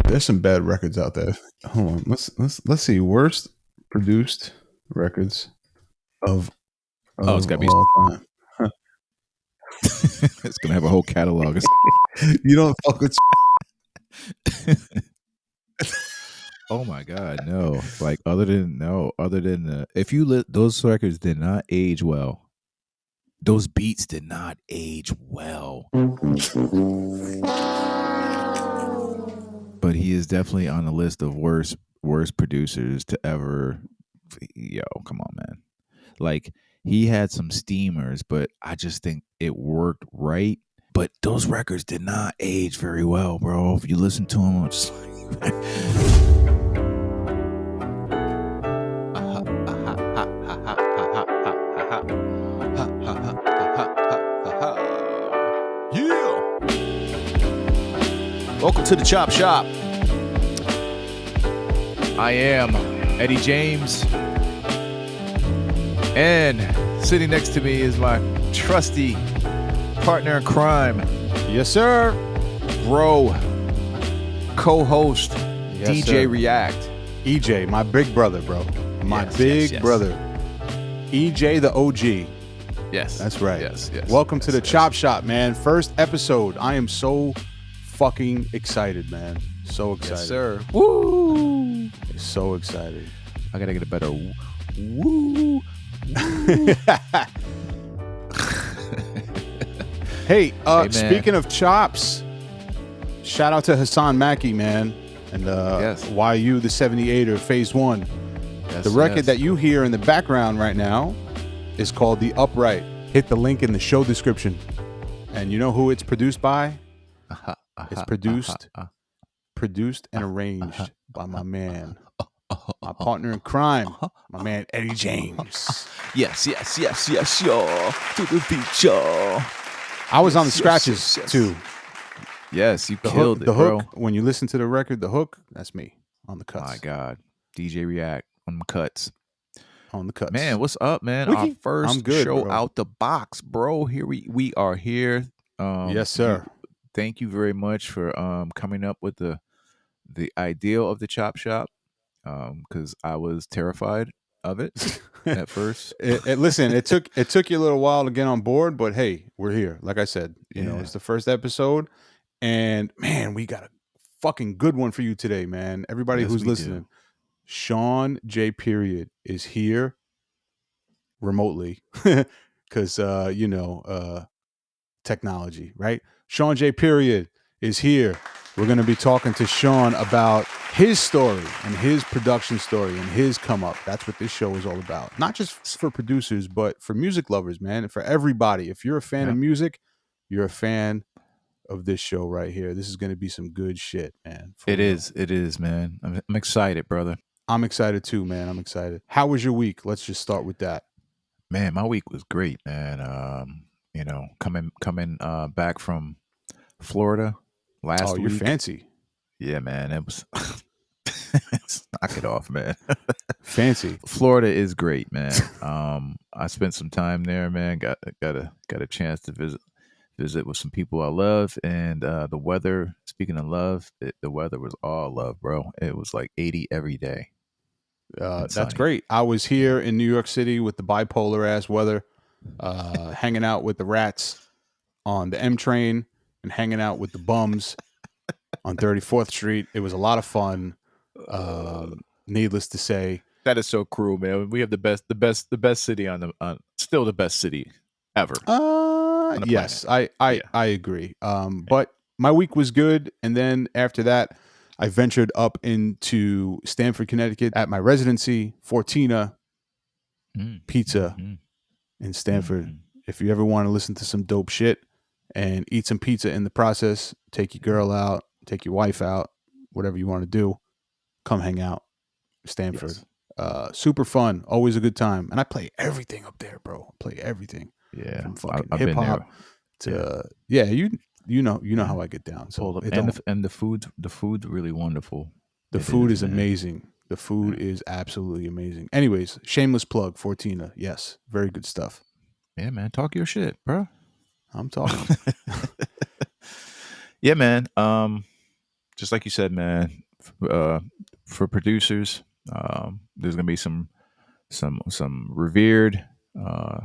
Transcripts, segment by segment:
There's some bad records out there. Hold on. Let's see. Worst produced records of it's gotta be. all time. It's gonna have a whole catalog. You don't fuck with. Oh my god, no! Like other than if you those records did not age well. Those beats did not age well. But he is definitely on the list of worst producers to ever. Yo, come on, man! Like he had some steamers, but I just think it worked right. But those records did not age very well, bro. If you listen to them, I'm just like. Yeah. Welcome to the Chop Shop. I am Eddie James, and sitting next to me is my trusty partner in crime. Yes, sir. Bro, co-host, Yes, DJ sir. React. EJ, my big brother, bro. My Yes, big yes. brother. EJ the OG. Yes. That's right. Yes. Welcome to the yes. Chop Shop, man. First episode. I am so fucking excited, man. So excited. Yes, sir. Woo! So excited. I gotta get a better woo. Hey, man. Speaking of chops, shout out to Hassan Maki, man. And Yes. YU, the 78er, Phase 1. Yes, The record yes. that you hear in the background right now is called The Upright. Hit the link in the show description. And you know who it's produced by? It's produced and arranged by my man, my partner in crime, my man Eddie James. Yes, yo. To the beat, yo. I was on the Yes, scratches yes. too. Yes, you The killed hook, it, the bro. hook. When you listen to the record, the hook, that's me on the cuts. My God. DJ React on the cuts. On the cuts. Man, what's up, man? Wiki. Our first I'm good, show bro. out the box, bro. Here we are here. Yes, sir. Thank you very much for coming up with the ideal of the Chop Shop. Because I was terrified of it at first. Listen, it took you a little while to get on board, but hey, we're here. Like I said, you know, Yeah. it's the first episode, and man, we got a fucking good one for you today, man. Everybody Yes, who's we do. listening, Shawn J. Period is here remotely because technology, right? Shawn J. Period is here. We're going to be talking to Shawn about his story and his production story and his come up. That's what this show is all about. Not just for producers, but for music lovers, man, and for everybody. If you're a fan of music, you're a fan of this show right here. This is going to be some good shit, man. It is, man. I'm excited, brother. I'm excited too, man. I'm excited. How was your week? Let's just start with that. Man, my week was great, man. Coming back from Florida last week. You're fancy. Yeah, man. It was knock it off, man. Fancy. Florida is great, man. I spent some time there, man. Got a chance to visit with some people I love, and the weather. Speaking of love, the weather was all love, bro. It was like 80 every day. That's great. I was here in New York City with the bipolar ass weather, hanging out with the rats on the M train and hanging out with the bums on 34th Street. It was a lot of fun. Needless to say, that is so cruel, man. We have the best city still the best city ever. Yes, I agree. But my week was good, and then after that, I ventured up into Stamford, Connecticut at my residency, Fortina Pizza in Stamford. If you ever want to listen to some dope shit and eat some pizza in the process, take your girl out, take your wife out, whatever you want to do, come hang out. Stamford. Yes. Super fun. Always a good time. And I play everything up there, bro. I play everything. Yeah. From fucking hip hop to you know how I get down. So the food's really wonderful. The food is amazing. The food is absolutely amazing. Anyways, shameless plug, Fortina. Yes, very good stuff. Yeah, man. Talk your shit, bro. I'm talking. Yeah, man. just like you said, man. For producers, there's gonna be some revered, uh,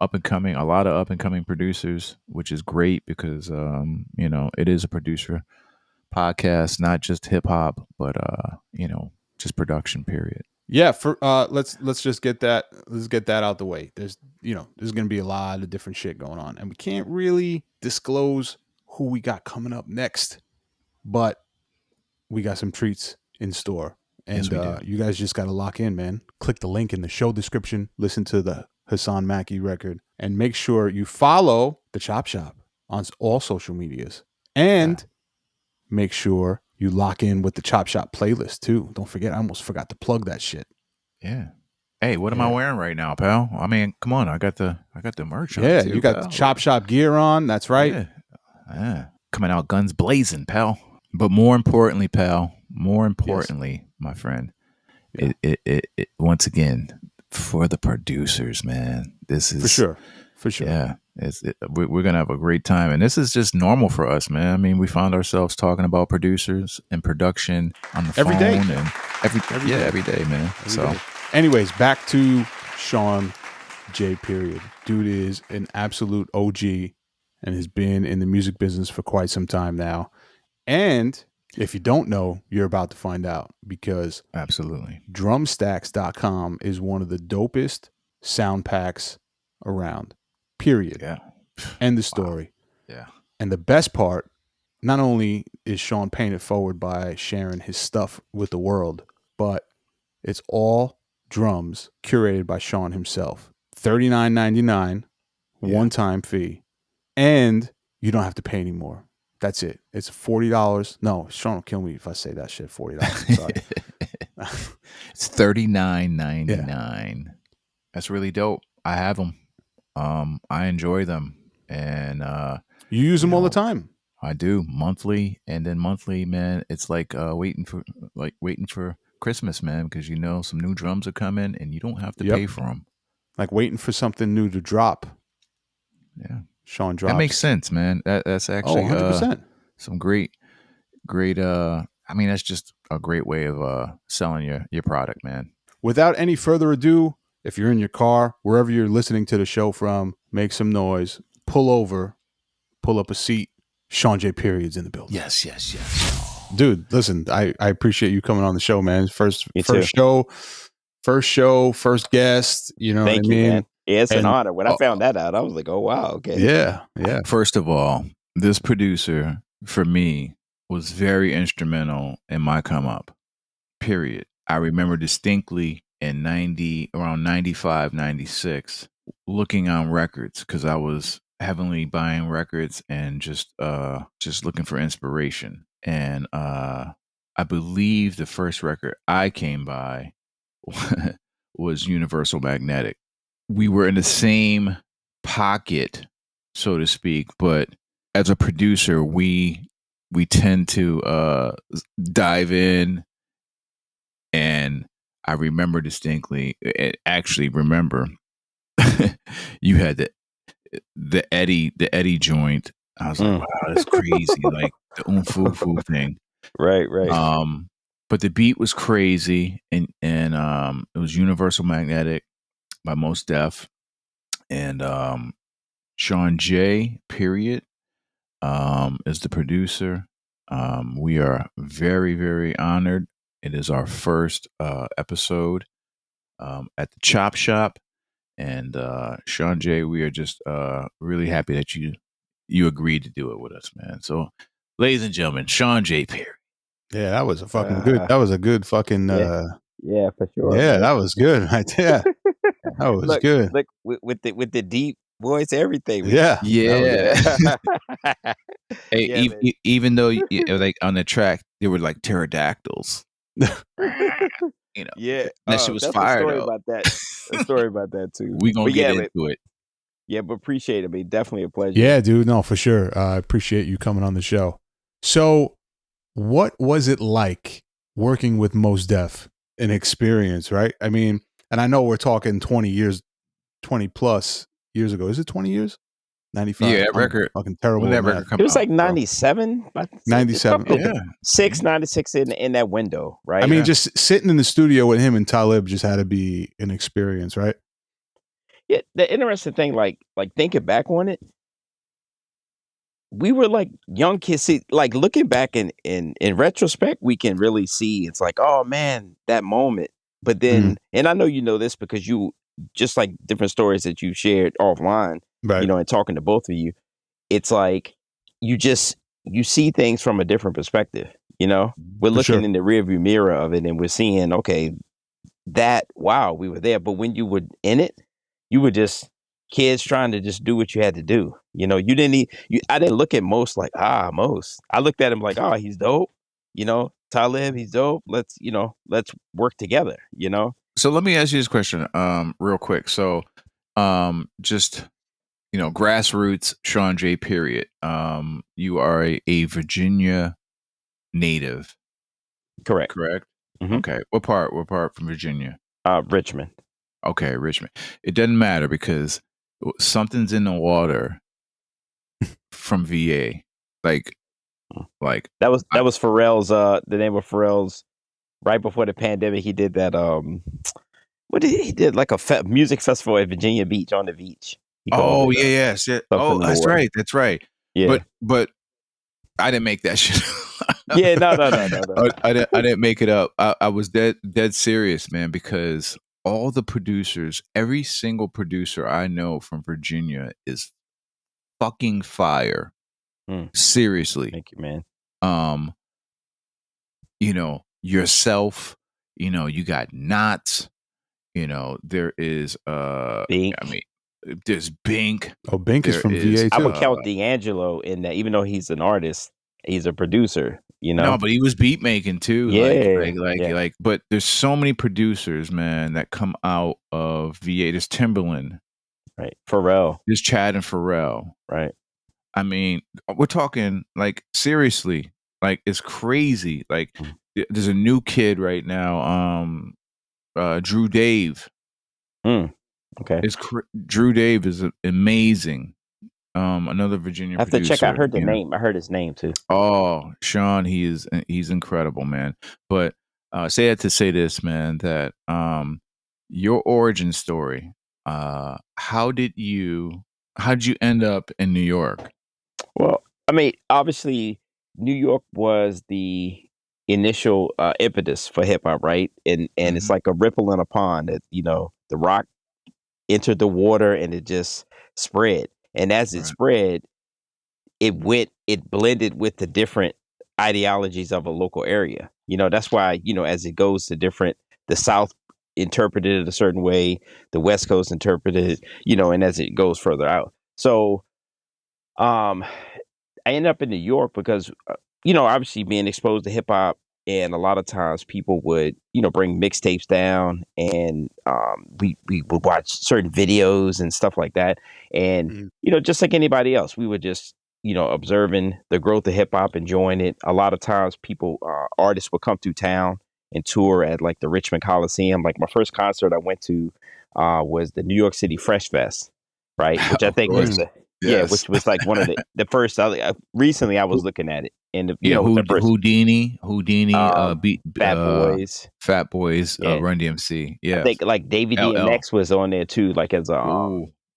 up and coming, a lot of up and coming producers, which is great because it is a producer podcast, not just hip hop, but just production. Period. Yeah, for let's just get that out the way. There's going to be a lot of different shit going on, and we can't really disclose who we got coming up next, but we got some treats in store. Yes, And we do. you guys just got to lock in, man. Click the link in the show description, listen to the Hassan Mackey record, and make sure you follow the Chop Shop on all social medias. And make sure you lock in with the Chop Shop playlist too. Don't forget, I almost forgot to plug that shit. Yeah. Hey, what am I Yeah. wearing right now, pal? I mean, come on, I got the merch on. Yeah, too, you got pal. the Chop Shop gear on. That's right. Yeah. Yeah. Coming out guns blazing, pal. But more importantly, pal, my friend, Yeah. it once again, for the producers, man. This is For sure. Yeah, we're gonna have a great time, and this is just normal for us, man. I mean, we found ourselves talking about producers and production on the Every phone day. and every day, man. Anyways, back to Shawn J. Period. Dude is an absolute OG and has been in the music business for quite some time now. And if you don't know, you're about to find out, because Absolutely, drumstacks.com is one of the dopest sound packs around. Period. yeah. End the story. Wow. Yeah. And the best part, not only is Shawn paying it forward by sharing his stuff with the world, but it's all drums curated by Shawn himself. $39.99, one-time fee, and you don't have to pay anymore. That's it. It's $40. No, Shawn will kill me if I say that shit. $40. Sorry. It's $39.99. Yeah. That's really dope. I have them. I enjoy them, and you use them all the time. I do, monthly, and then monthly, man. It's like waiting for Christmas, man, because some new drums are coming, and you don't have to pay for them. Like waiting for something new to drop. Yeah, Shawn drops. That makes sense, man. That's actually 100%. Some great. I mean, that's just a great way of selling your product, man. Without any further ado, if you're in your car, wherever you're listening to the show from, make some noise, pull over, pull up a seat. Shawn J. Period's in the building. Yes. Dude, listen, I appreciate you coming on the show, man. First show, first guest. You know Thank what I mean? Man. Yeah, it's an honor. When I found that out, I was like, oh, wow, okay. Yeah. First of all, this producer, for me, was very instrumental in my come up, period. I remember distinctly in around 95, 96, looking on records because I was heavily buying records and just looking for inspiration. And I believe the first record I came by was Universal Magnetic. We were in the same pocket, so to speak, but as a producer, we tend to dive in. And I remember distinctly, actually remember, you had the Eddie joint. I was like, wow, that's crazy. Like the foo thing. Right. But the beat was crazy, and it was Universal Magnetic by Mos Def, and Shawn J. Period is the producer. We are very, very honored. It is our first episode at the Chop Shop, and Shawn J. We are just really happy that you agreed to do it with us, man. So, ladies and gentlemen, Shawn J. Perry. Yeah, that was a fucking good. That was a good fucking. Yeah, for sure. Yeah, man. that was good right there. That was good. Look with the deep voice, everything. Yeah. Hey, even though like on the track they were like pterodactyls. Yeah. That shit was that's fire. A story about that. A story about that too. We gonna get into it. Yeah, but appreciate it. I mean, definitely a pleasure. Yeah, dude. No, for sure. I appreciate you coming on the show. So, what was it like working with Mos Def? An experience, right? I mean, and I know we're talking 20 plus years ago. Is it 20 years? 95. Yeah, that I'm record. fucking terrible When at that math. record come It was out, like bro. 97. 97. Something- Okay. Yeah. 96 in that window, right? I mean, Yeah. just sitting in the studio with him and Talib just had to be an experience, right? Yeah. The interesting thing, like thinking back on it, we were like young kids. See, like looking back in retrospect, we can really see it's like, oh man, that moment. But then, and I know you know this because you just like different stories that you shared offline, Right. and talking to both of you, it's like you see things from a different perspective. We're For looking sure. in the rearview mirror of it, and we're seeing, okay, wow, we were there. But when you were in it, you were just kids trying to just do what you had to do. You didn't I didn't look at Most like, Most. I looked at him like, he's dope. Talib, he's dope. Let's work together, So let me ask you this question, real quick. So, just grassroots Shawn J. Period. You are a Virginia native, Correct. correct? Mhm. Okay. What part? What part from Virginia? Richmond. Okay, Richmond. It doesn't matter because something's in the water from VA. Like That was Pharrell's the name of Pharrell's right before the pandemic. He did that what did he did like a music festival at Virginia Beach on the beach. He called oh it yeah, yes. Yeah. something Oh, in the that's water. right. That's right. Yeah. But I didn't make that shit. Yeah, no. I didn't make it up. I was dead serious, man, because all the producers, every single producer I know from Virginia is fucking fire. Seriously. Thank you, man. Yourself, you got Knots, there is Bink. I mean, there's Bink. Oh, Bink is There from is, VA I too. would count D'Angelo in that, even though he's an artist, he's a producer, No, but he was beat making too. Yeah. But there's so many producers, man, that come out of VA. There's Timberland. Right. Pharrell. There's Chad and Pharrell. Right. I mean, we're talking like seriously, like it's crazy. Like there's a new kid right now, Drew Dave. Okay. Drew Dave is amazing. Another Virginia I have producer. to check. I heard the name. I heard his name too. Oh, Shawn, he's incredible, man. But say that to say this, man, that your origin story. How did you end up in New York? Well, I mean, obviously, New York was the initial impetus for hip hop, right? And it's like a ripple in a pond that the rock entered the water and it just spread. And as it spread, it blended with the different ideologies of a local area. That's why, as it goes to the South interpreted it a certain way, the West Coast interpreted it, and as it goes further out. So, I ended up in New York because, obviously being exposed to hip hop, and a lot of times people would, bring mixtapes down, and we would watch certain videos and stuff like that. And, just like anybody else, we would just, observing the growth of hip hop, enjoying it. A lot of times artists would come through town and tour at like the Richmond Coliseum. Like my first concert I went to was the New York City Fresh Fest, right? Which I think was which was like one of the first. Recently, I was looking at it, and the first Houdini, beat Fat Boys, Yeah. Run DMC. Yeah, I think like Davey DMX was on there too, like as a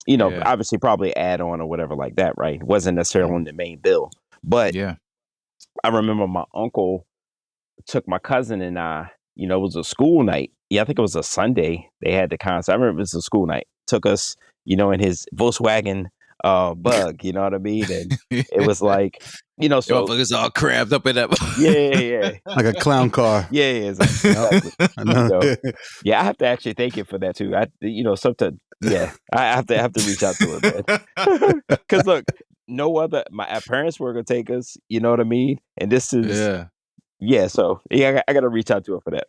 obviously probably add on or whatever like that, right? It wasn't necessarily on the main bill, but I remember my uncle took my cousin and I. It was a school night. Yeah, I think it was a Sunday. They had the concert. I remember it was a school night. Took us, in his Volkswagen Bug. You know what I mean? And it was like, so motherfuckers all cramped up in that. Yeah. Like a clown car. Yeah, exactly. I know. Yeah, I have to actually thank you for that too. Sometimes, I have to reach out to it, man. Because look, no other. My parents were gonna take us. You know what I mean? And this is so I got to reach out to her for that.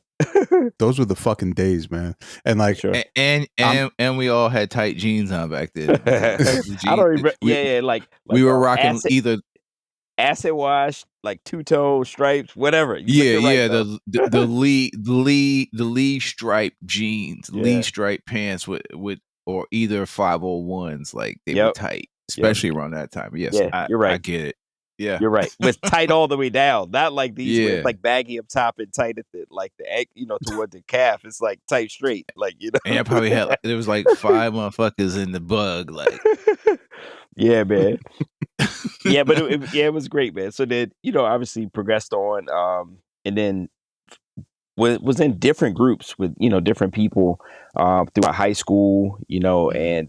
Those were the fucking days, man. And like, and we all had tight jeans on back then. I don't remember. Like we were rocking either acid wash, like two-tone stripes, whatever. The Lee stripe jeans, Lee stripe pants with or either 501s, like they were tight. especially around that time. Yes, Yeah, you're I right. get it. Yeah, You're right. With tight all the way down, not like these where it's yeah. like baggy up top and tight at the like the egg, toward the calf. It's like tight straight, like And I probably had there was like 5 motherfuckers in the bug, like. Yeah, man. Yeah, but it was great, man. So then, obviously progressed on, and then was in different groups with different people throughout high school, and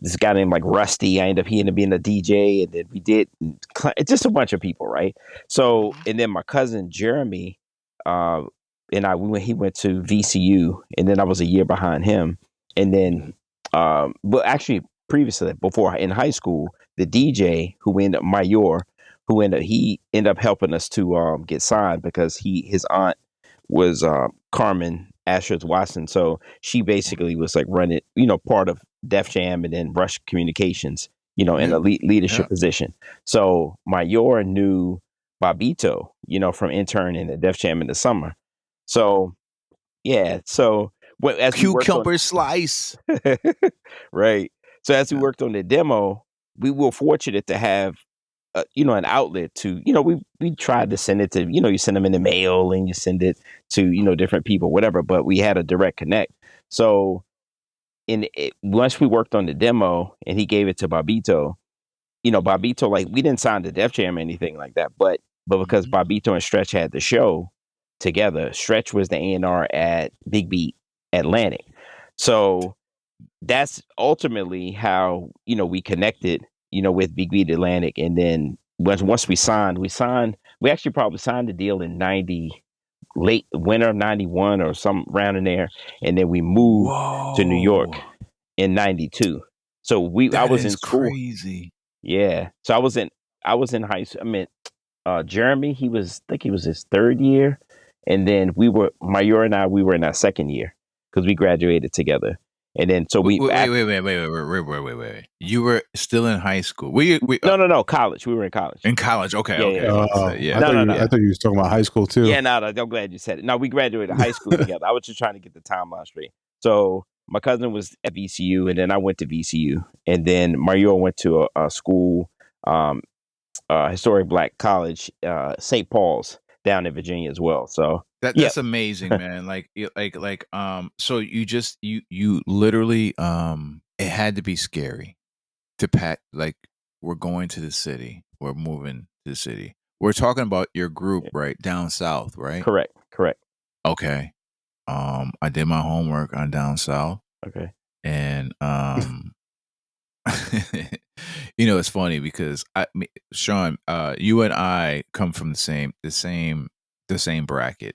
this guy named like Rusty. He ended up being a DJ, and then we did just a bunch of people, right? So, and then my cousin Jeremy, uh, and he went to VCU, and then I was a year behind him, and then, but actually previously before in high school, the DJ who ended up he ended up helping us to get signed because his aunt was Carmen Ashers Watson. So she basically was like running, part of Def Jam and then Rush Communications, in a leadership position. So Mayor knew Bobito, from interning at Def Jam in the summer. So yeah, so as we worked on Cucumber slice. right. So as we worked on the demo, we were fortunate to have an outlet to, we tried to send it to, you send them in the mail and you send it to, different people, whatever, but we had a direct connect. So once we worked on the demo and he gave it to Bobito, Bobito, like we didn't sign to Def Jam or anything like that, but because Bobito and Stretch had the show together, Stretch was the A&R at Big Beat Atlantic. So that's ultimately how, we connected, with Big Beat Atlantic. And then once we actually probably signed the deal in 90, late winter of 91 or some round in there. And then we moved to New York in 92. So I was in school. Crazy. Yeah. So I was in high school. I mean, Jeremy, I think he was his third year. And then Mayor and we were in our second year because we graduated together. And then so wait. You were still in high school. No, college. We were in college. In college. Okay. Yeah. I thought you was talking about high school too. Yeah, no, I'm glad you said it. No, we graduated high school together. I was just trying to get the timeline straight. So my cousin was at VCU, and then I went to VCU, and then Mario went to a school, historic Black college, St. Paul's down in Virginia as well. So that's amazing, man. So you literally, it had to be scary to pack. Like, we're going to the city. We're moving to the city. We're talking about your group, right? Down south, right? Correct. Okay. I did my homework on down south. Okay. And it's funny because Shawn, you and I come from the same bracket,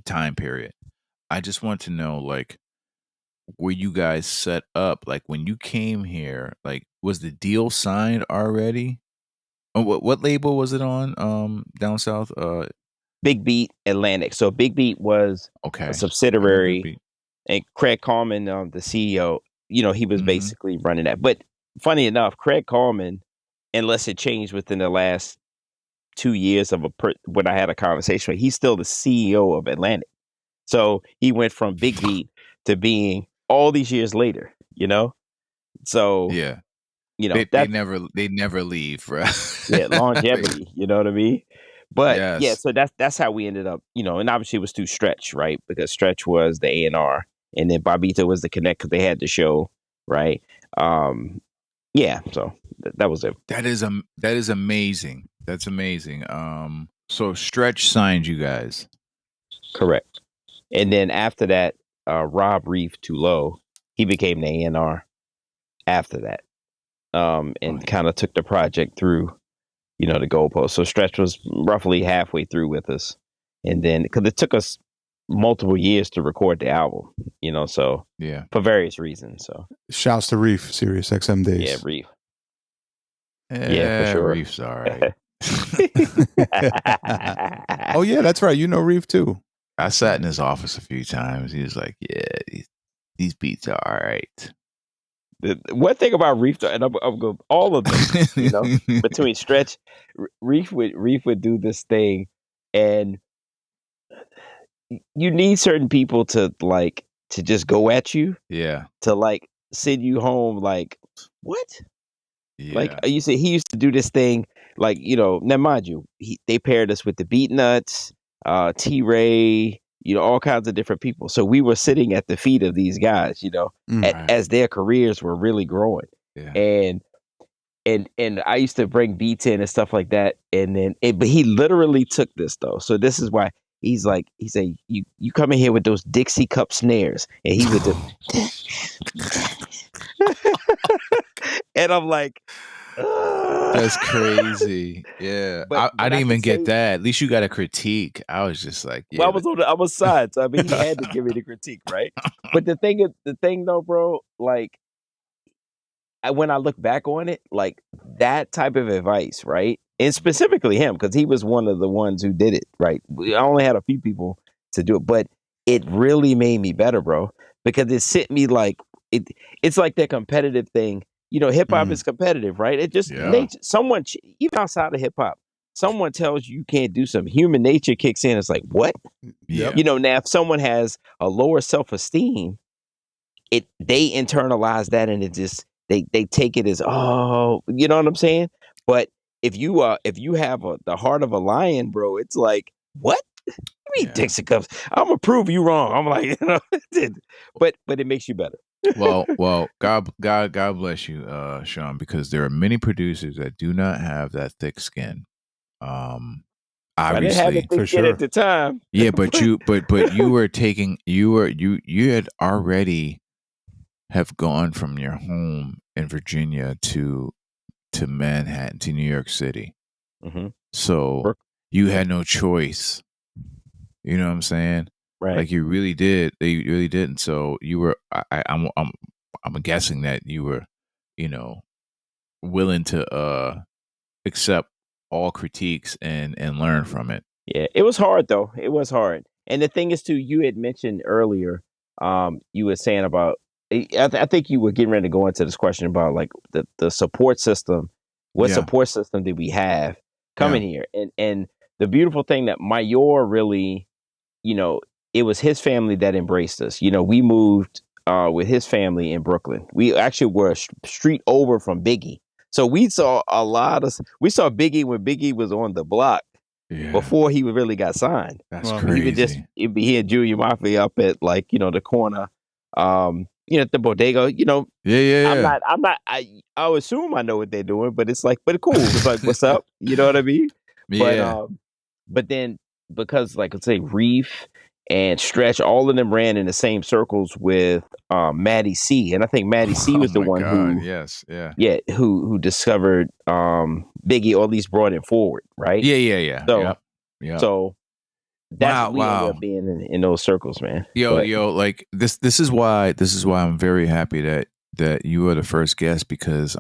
time period. I just want to know, like, were you guys set up? Like, when you came here, like, was the deal signed already? What label was it on? Down south. Big Beat Atlantic. So Big Beat was a subsidiary, and Craig Coleman, the CEO, he was basically running that. But funny enough, Craig Coleman, unless it changed within the last 2 years when I had a conversation, he's still the CEO of Atlantic. So he went from Big Beat to being all these years later, So yeah, they never leave, right? Yeah, longevity. You know what I mean? But yes. yeah, so that's how we ended up, and obviously it was through Stretch, right? Because Stretch was the A&R, and then Bobito was the connect because they had the show, right? Yeah, so that was it. That is amazing. That's amazing. So Stretch signed you guys, correct? And then after that, Rob Reef Tulo, he became the A&R after that, and kind of took the project through, the goalpost. So Stretch was roughly halfway through with us. And then, because it took us multiple years to record the album, so yeah, for various reasons. So shouts to Reef, Sirius XM days. Yeah, Reef. Yeah, for sure. Reef's all right. Oh yeah, that's right. You know Reef too. I sat in his office a few times. He was like, "Yeah, these beats are all right." The one thing about Reef, and I'm going all of them, between Stretch, Reef would do this thing, and you need certain people to just go at you, yeah, to like send you home like what? Like Yeah. you said, he used to do this thing, like, now mind you, they paired us with the Beat Nuts, T Ray, all kinds of different people. So we were sitting at the feet of these guys, Right. as their careers were really growing. Yeah. And I used to bring beats in and stuff like that. And then but he literally took this though. So this is why he said, you come in here with those Dixie cup snares. And he would do and I'm like, That's crazy. Yeah. but I I didn't can even get say, that. At least you got a critique. I was just like, well, yeah. I was side, so I mean he had to give me the critique, right? But the thing though, bro, like when I look back on it, like that type of advice, right? And specifically him, because he was one of the ones who did it, right? I only had a few people to do it, but it really made me better, bro, because it sent me like it. It's like that competitive thing. Hip hop is competitive, right? It just Yeah. nature. Someone even outside of hip hop, someone tells you can't do something. Human nature kicks in. It's like what? Yeah. Now if someone has a lower self esteem, they internalize that and it just they take it as, oh, you know what I'm saying? But if you have the heart of a lion, bro, it's like, what? You mean Yeah. Dixie cups? I'm gonna prove you wrong. I'm like, but it makes you better. Well, God bless you, Shawn, because there are many producers that do not have that thick skin. I didn't have it Obviously, thick skin at the time. yeah, but you were taking you had already have gone from your home in Virginia to Manhattan to New York City, Mm-hmm. so you had no choice. You know what I'm saying? Right. Like you really did. You really didn't. So you were. I'm guessing that you were, willing to accept all critiques and learn from it. Yeah, it was hard though. It was hard. And the thing is too, you had mentioned earlier, you were saying about, I think you were getting ready to go into this question about like the support system. What Yeah. support system did we have Yeah. coming here? And the beautiful thing that Mayor really, you know, it was his family that embraced us. We moved with his family in Brooklyn. We actually were a street over from Biggie. So we saw we saw Biggie when Biggie was on the block Yeah. before he really got signed. That's He crazy. would just it'd be here Junior Mafia up at like, the corner, at the bodega, Yeah. I would assume I know what they're doing, but it's like, but cool. It's like, what's up? You know what I mean? Yeah. But then because like let's say Reef and Stretch, all of them ran in the same circles with Maddie C. And I think Maddie C was the my one God. who Yes. Yeah. who discovered Biggie, or at least brought him forward, right? Yeah. So Yeah. so that's we ended Wow. up being in those circles, man. Yo, like this is why I'm very happy that you are the first guest, because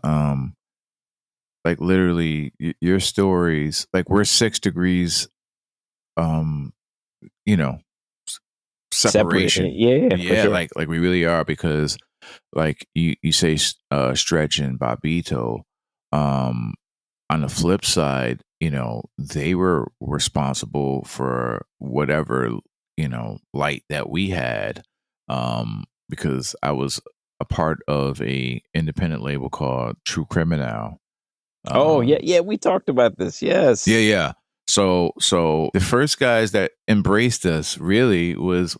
like literally your stories, like we're 6 degrees um you know Separated. separation. Yeah, for Yeah, sure. like we really are, because like you say Stretch and Bobito, um on the flip side, they were responsible for whatever, light that we had, because I was a part of a independent label called True Criminal. Oh yeah, we talked about this. Yes. Yeah. So the first guys that embraced us really was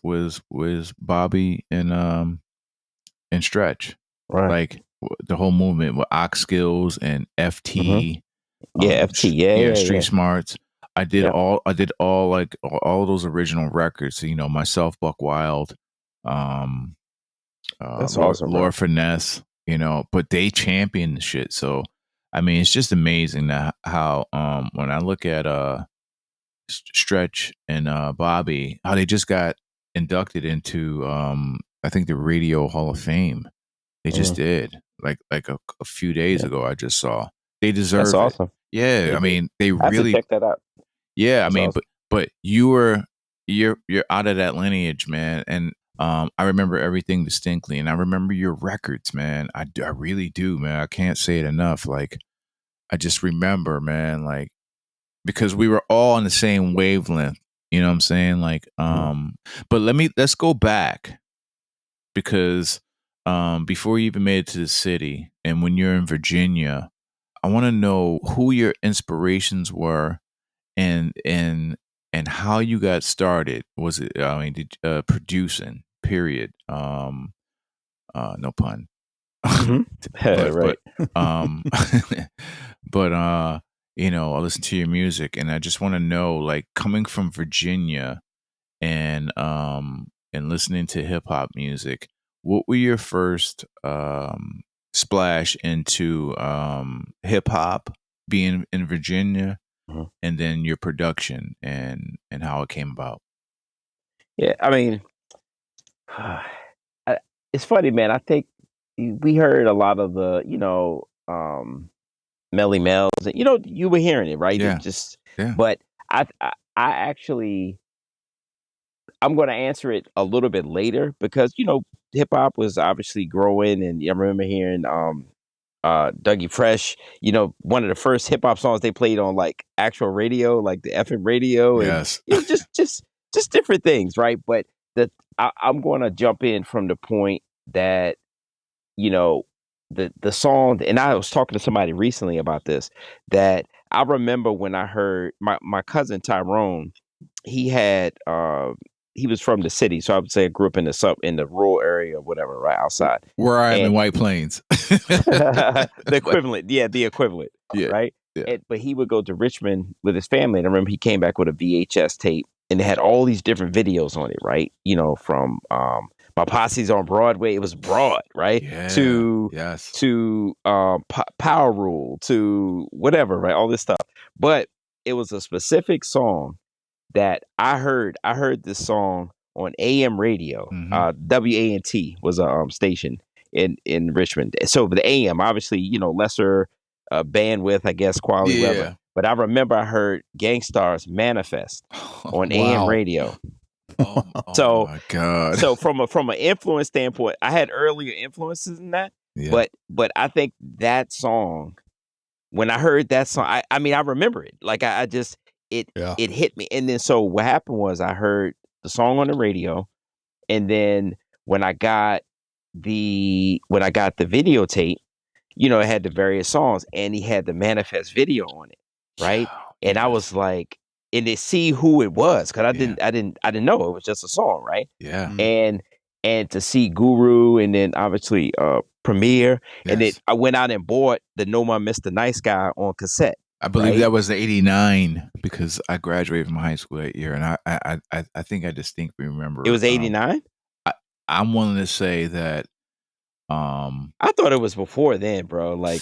Bobby and Stretch. Right. Like the whole movement with Ox Skills and FT. Yeah, FT. Yeah. Street Smarts. I did Yep. all like all of those original records. So, myself, Buck Wild, That's awesome, bro. Laura Finesse, but they championed the shit. So, I mean, it's just amazing that how when I look at Stretch and Bobby, how they just got inducted into I think the Radio Hall of Fame. They just did like a few days ago. I just saw they deserve That's awesome. it. Yeah, I mean they I have to really. check that out. Yeah, That's I mean, awesome. but you're out of that lineage, man, and I remember everything distinctly, and I remember your records, man. I really do, man. I can't say it enough. Like I just remember, man, like because we were all on the same wavelength. You know what I'm saying? Like, but let's go back, because before you even made it to the city, and when you're in Virginia, I want to know who your inspirations were, and how you got started. Was it? I mean, producing? Period. No pun. Mm-hmm. but Right. um, but I listen to your music, and I just want to know, like, coming from Virginia and listening to hip hop music, what were your first splash into hip hop, being in Virginia, Mhm. and then your production and how it came about? Yeah, I mean, it's funny, man. I think we heard a lot of the, Melly Mel's, and you were hearing it, right? It Yeah, just, yeah, but I actually, I'm going to answer it a little bit later because hip hop was obviously growing, and I remember hearing Dougie Fresh. One of the first hip hop songs they played on like actual radio, like the FM radio, and yes. just different things, right? But I'm going to jump in from the point that you know the song, and I was talking to somebody recently about this, that I remember when I heard my cousin Tyrone. He had he was from the city, so I would say I grew up in the rural area or whatever, right outside. Where I am in And White Plains. the Like, equivalent, yeah, the equivalent, yeah, right? yeah. But he would go to Richmond with his family, and I remember he came back with a VHS tape, and it had all these different videos on it, right? From My Posse's on Broadway. It was broad, right? Yeah. To Yes. Power Rule, to whatever, right? All this stuff, but it was a specific song that I heard this song on AM radio. Hmm. WANT was a station in Richmond. So the AM, obviously, lesser bandwidth, I guess, quality, whatever. Yeah. But I remember I heard Gangstar's Manifest on AM Wow. radio. Oh So my God. so from an influence standpoint, I had earlier influences in that, Yeah. but I think that song, when I heard that song, I mean, I remember it. Like I just Yeah. it hit me. And then so what happened was I heard the song on the radio, and then when I got the videotape, it had the various songs, and he had the Manifest video on it, right? And I Yes. was like, and to see who it was, because Yeah. I didn't know it was just a song, right? Yeah. Mm. And to see Guru, and then obviously Premiere, and then Yes. I went out and bought the No My Mr. Nice Guy on cassette, I believe right? that was the '89 because I graduated from high school that year, and I think I distinctly It remember. was 89. I, I'm willing to say that. Um, I thought it was before then, bro. Like,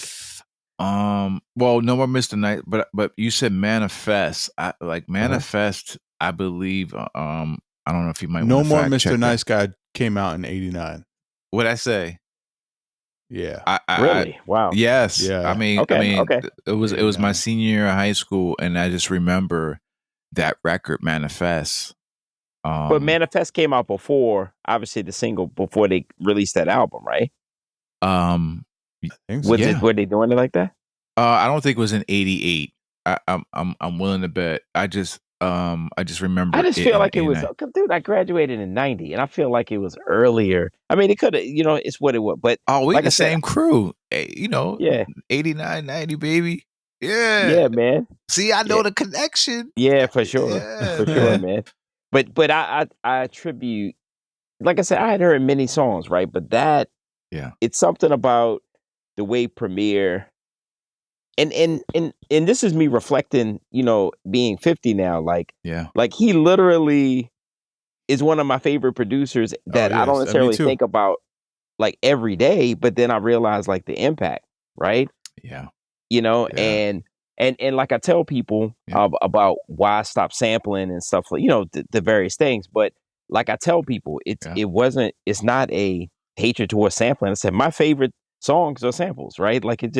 well, no more Mr. Night, but you said Manifest. uh-huh. Manifest. I believe. I don't know if you might want No to More fact Mr. check that. Nice Guy came out in '89. What I say? Yeah. I Really? Wow. yes. I Yeah. mean, I Okay. mean, Okay. it was my 89. senior year of high school, and I just remember that record Manifest. But Um, Manifest came out before, obviously, the single before they released that album, right? um, I think so. Was it? yeah. Were they doing it like that? I don't think it was in '88. I'm willing to bet. I just I remember just it feel in like it was, '89. 'cause, dude. I graduated in '90, and I feel like it was earlier. I mean, it could have, it's what it was. But Oh, we like I the said, same crew. yeah, 89, 90, baby. Yeah. yeah, man, See, I yeah, know the connection. yeah, for sure, Man. man. But I attribute, like I said, I had heard many songs, right? But that Yeah. it's something about the way Premiere, and this is me reflecting, being 50 now, Yeah. like he literally is one of my favorite producers Oh, that I don't yes. Me necessarily too. think about like every day, but then I realize like the impact, right? Yeah. Yeah. And like I tell people Yeah. about why I stopped sampling and stuff, like the various things, but like I tell people, Yeah. it's not a hatred towards sampling. I said my favorite songs are samples, right? Like it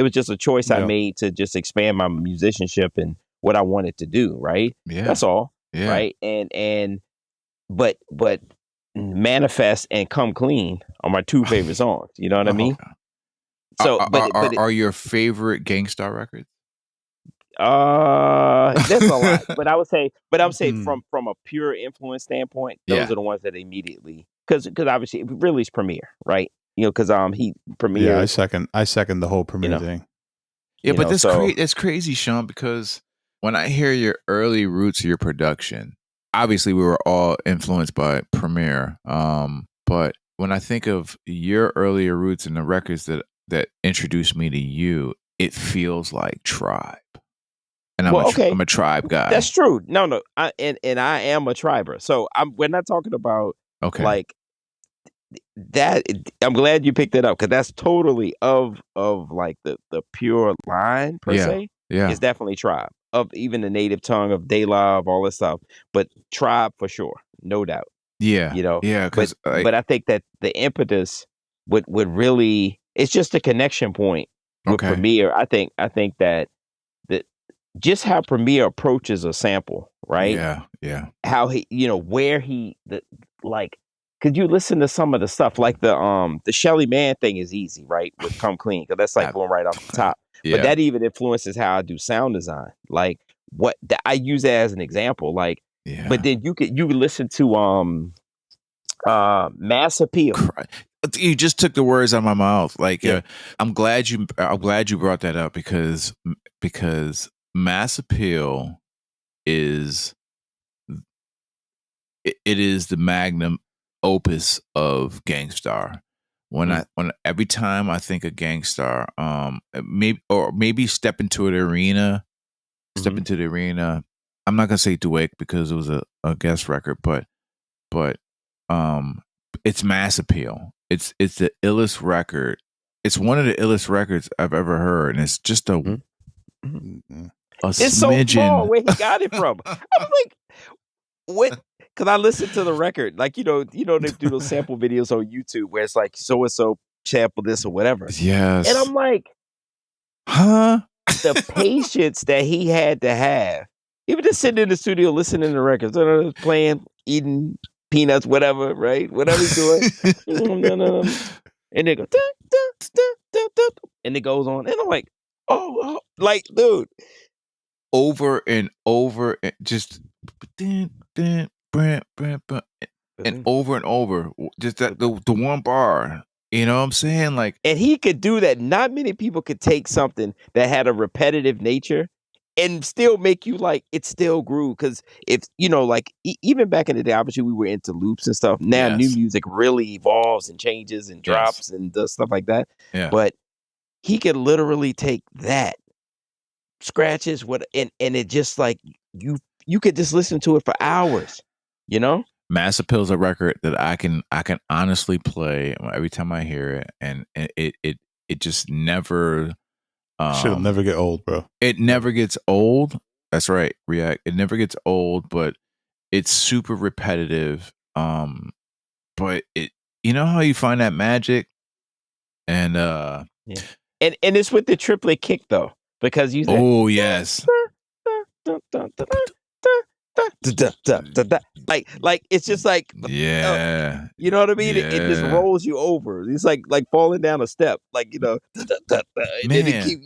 was just a choice I Yeah. made to just expand my musicianship and what I wanted to do, right? Yeah. That's all, Yeah. right? And but Manifest and Come Clean are my two favorite songs. You know what I Oh, mean? So, Are your favorite Gangstar records? there's a lot, but I would say hmm. from a pure influence standpoint, those Yeah. are the ones that immediately, because obviously it really is Premiere, right? because he premiered. Yeah, I second the whole premiere thing. Yeah, but that's crazy, Shawn, because when I hear your early roots of your production, obviously we were all influenced by Premiere. But when I think of your earlier roots and the records that introduced me to you, it feels like Tribe. And I'm a Tribe guy. That's true. No, I am a Triber. So we're not talking about like that. I'm glad you picked it up because that's totally of like the pure line per se. Yeah, it's definitely Tribe, of even the native tongue of De La, of all this stuff. But Tribe for sure, no doubt. Yeah, yeah. But I think that the impetus would really, it's just a connection point with Premiere. I think that just how Premiere approaches a sample, right? Yeah. How he, where he like, could you listen to some of the stuff like the Shelly Man thing is easy, right? With Come Clean, because that's like going right off the top. But that even influences how I do sound design. Like I use that as an example. Like, but then you could listen to Mass Appeal. You just took the words out of my mouth. Like, I'm glad you brought that up because Mass Appeal is it is the magnum opus of Gangstar. When every time I think of Gangstar, maybe Step Into the Arena. I'm not gonna say Duake because it was a guest record, but it's Mass Appeal. It's the illest record. It's one of the illest records I've ever heard, and it's just a it's so small where he got it from. I was like, what? Because I listened to the record, like they do those sample videos on YouTube where it's like so and so sample this or whatever. Yes, and I'm like, huh? The patience that he had to have, even just sitting in the studio listening to records, playing, eating peanuts, whatever, right? Whatever he's doing, and they go, and it goes on, and I'm like, oh, like, dude, over and over, just and over and over, just that the one bar. You know what I'm saying? Like, and he could do that. Not many people could take something that had a repetitive nature and still make you like it still grew. Because if like even back in the day, obviously we were into loops and stuff. Now new music really evolves and changes and drops and does stuff like that. Yeah. But he could literally take that scratches and it just like you could just listen to it for hours. Mass Appeal is a record that I can honestly play every time I hear it, and it just never should never get old, bro. It never gets old. That's right, React. It never gets old, but it's super repetitive. But it, how you find that magic, and and it's with the triplet kick though, because you yes. Like it's just like you know what I mean? It just rolls you over. It's like falling down a step, like and then it keep,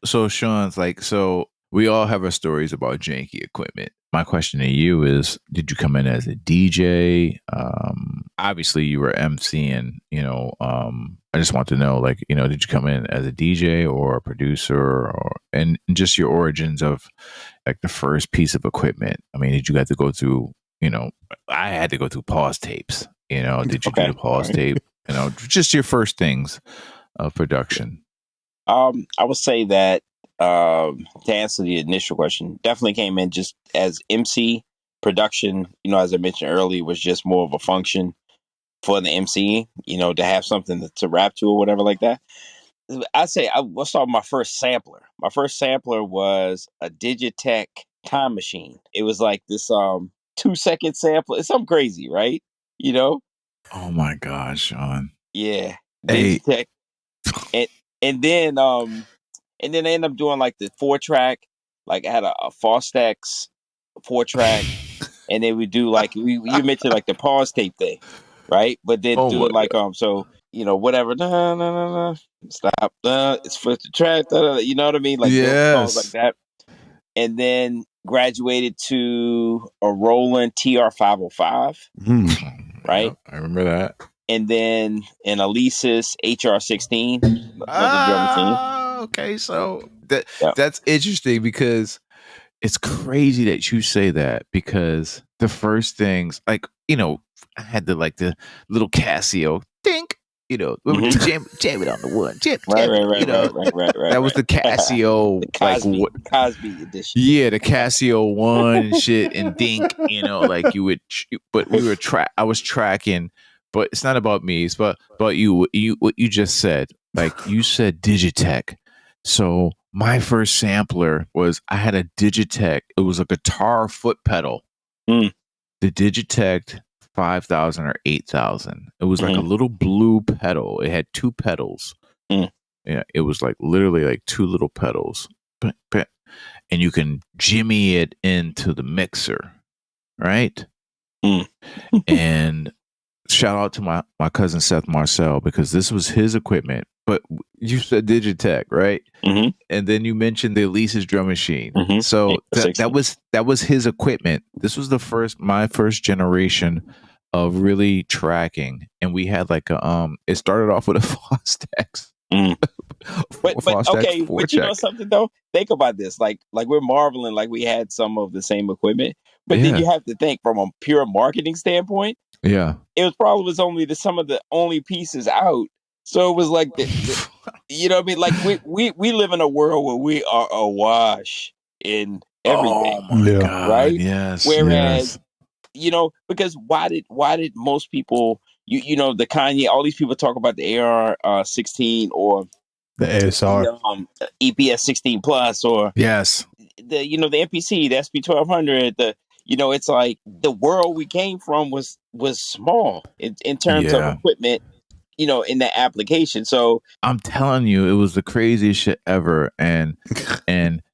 So Shawn's like, so we all have our stories about janky equipment. My question to you is, did you come in as a DJ? Obviously you were MCing, I just want to know, like, did you come in as a DJ or a producer, and just your origins of like the first piece of equipment? I mean, did you have to go through, I had to go through pause tapes, did you do the pause tape? Just your first things of production. I would say that to answer the initial question, definitely came in just as MC. Production, as I mentioned earlier, was just more of a function for the MC, to have something to rap to or whatever like that. I'd say I'll start with my first sampler. My first sampler was a Digitech Time Machine. It was like this 2-second sampler. It's something crazy, right? Oh my gosh, Shawn. Yeah. Digitech. And then I ended up doing like the 4-track. Like I had a Fostex 4-track, and then we do like you mentioned like the pause tape thing, right? But then do it like so whatever. Stop. It's for the track. You know what I mean? Like songs like that. And then graduated to a Roland TR-505. Right? Yep, I remember that. and then an Alesis HR-16 was a drum machine. Okay, so Yep. that's interesting because it's crazy that you say that, because the first things, like, I had the little Casio dink, remember jam it on the one, jam Right. that was the Casio, The Cosby edition. yeah, the Casio one and shit and dink, like you would, but I was tracking, but it's not about me, it's about you, what you just said, like you said Digitech. So my first sampler I had a Digitech. It was a guitar foot pedal. Mm. The Digitech 5,000 or 8,000. It was like a little blue pedal. It had two pedals. Mm. Yeah, it was like literally like two little pedals. And you can jimmy it into the mixer, right? Mm. And shout out to my cousin Seth Marcel, because this was his equipment. But you said Digitech, right? Mm-hmm. And then you mentioned the Elise's drum machine. Mm-hmm. So that was his equipment. This was my first generation of really tracking, and we had like it started off with a Fostex. Mm. But okay, but you know check. something though? Think about this. Like we're marveling like we had some of the same equipment, but then you have to think from a pure marketing standpoint. Yeah, it was probably only some of the only pieces out. So it was like you know what I mean? Like we live in a world where we are awash in everything. Oh my God, right? Yes. Whereas, because why did most people the Kanye, all these people talk about the AR-16 or the ASR, the EPS 16 plus, or yes, the the MPC, the SP-1200, it's like the world we came from was small in terms of equipment, in that application. So I'm telling you, it was the craziest shit ever. And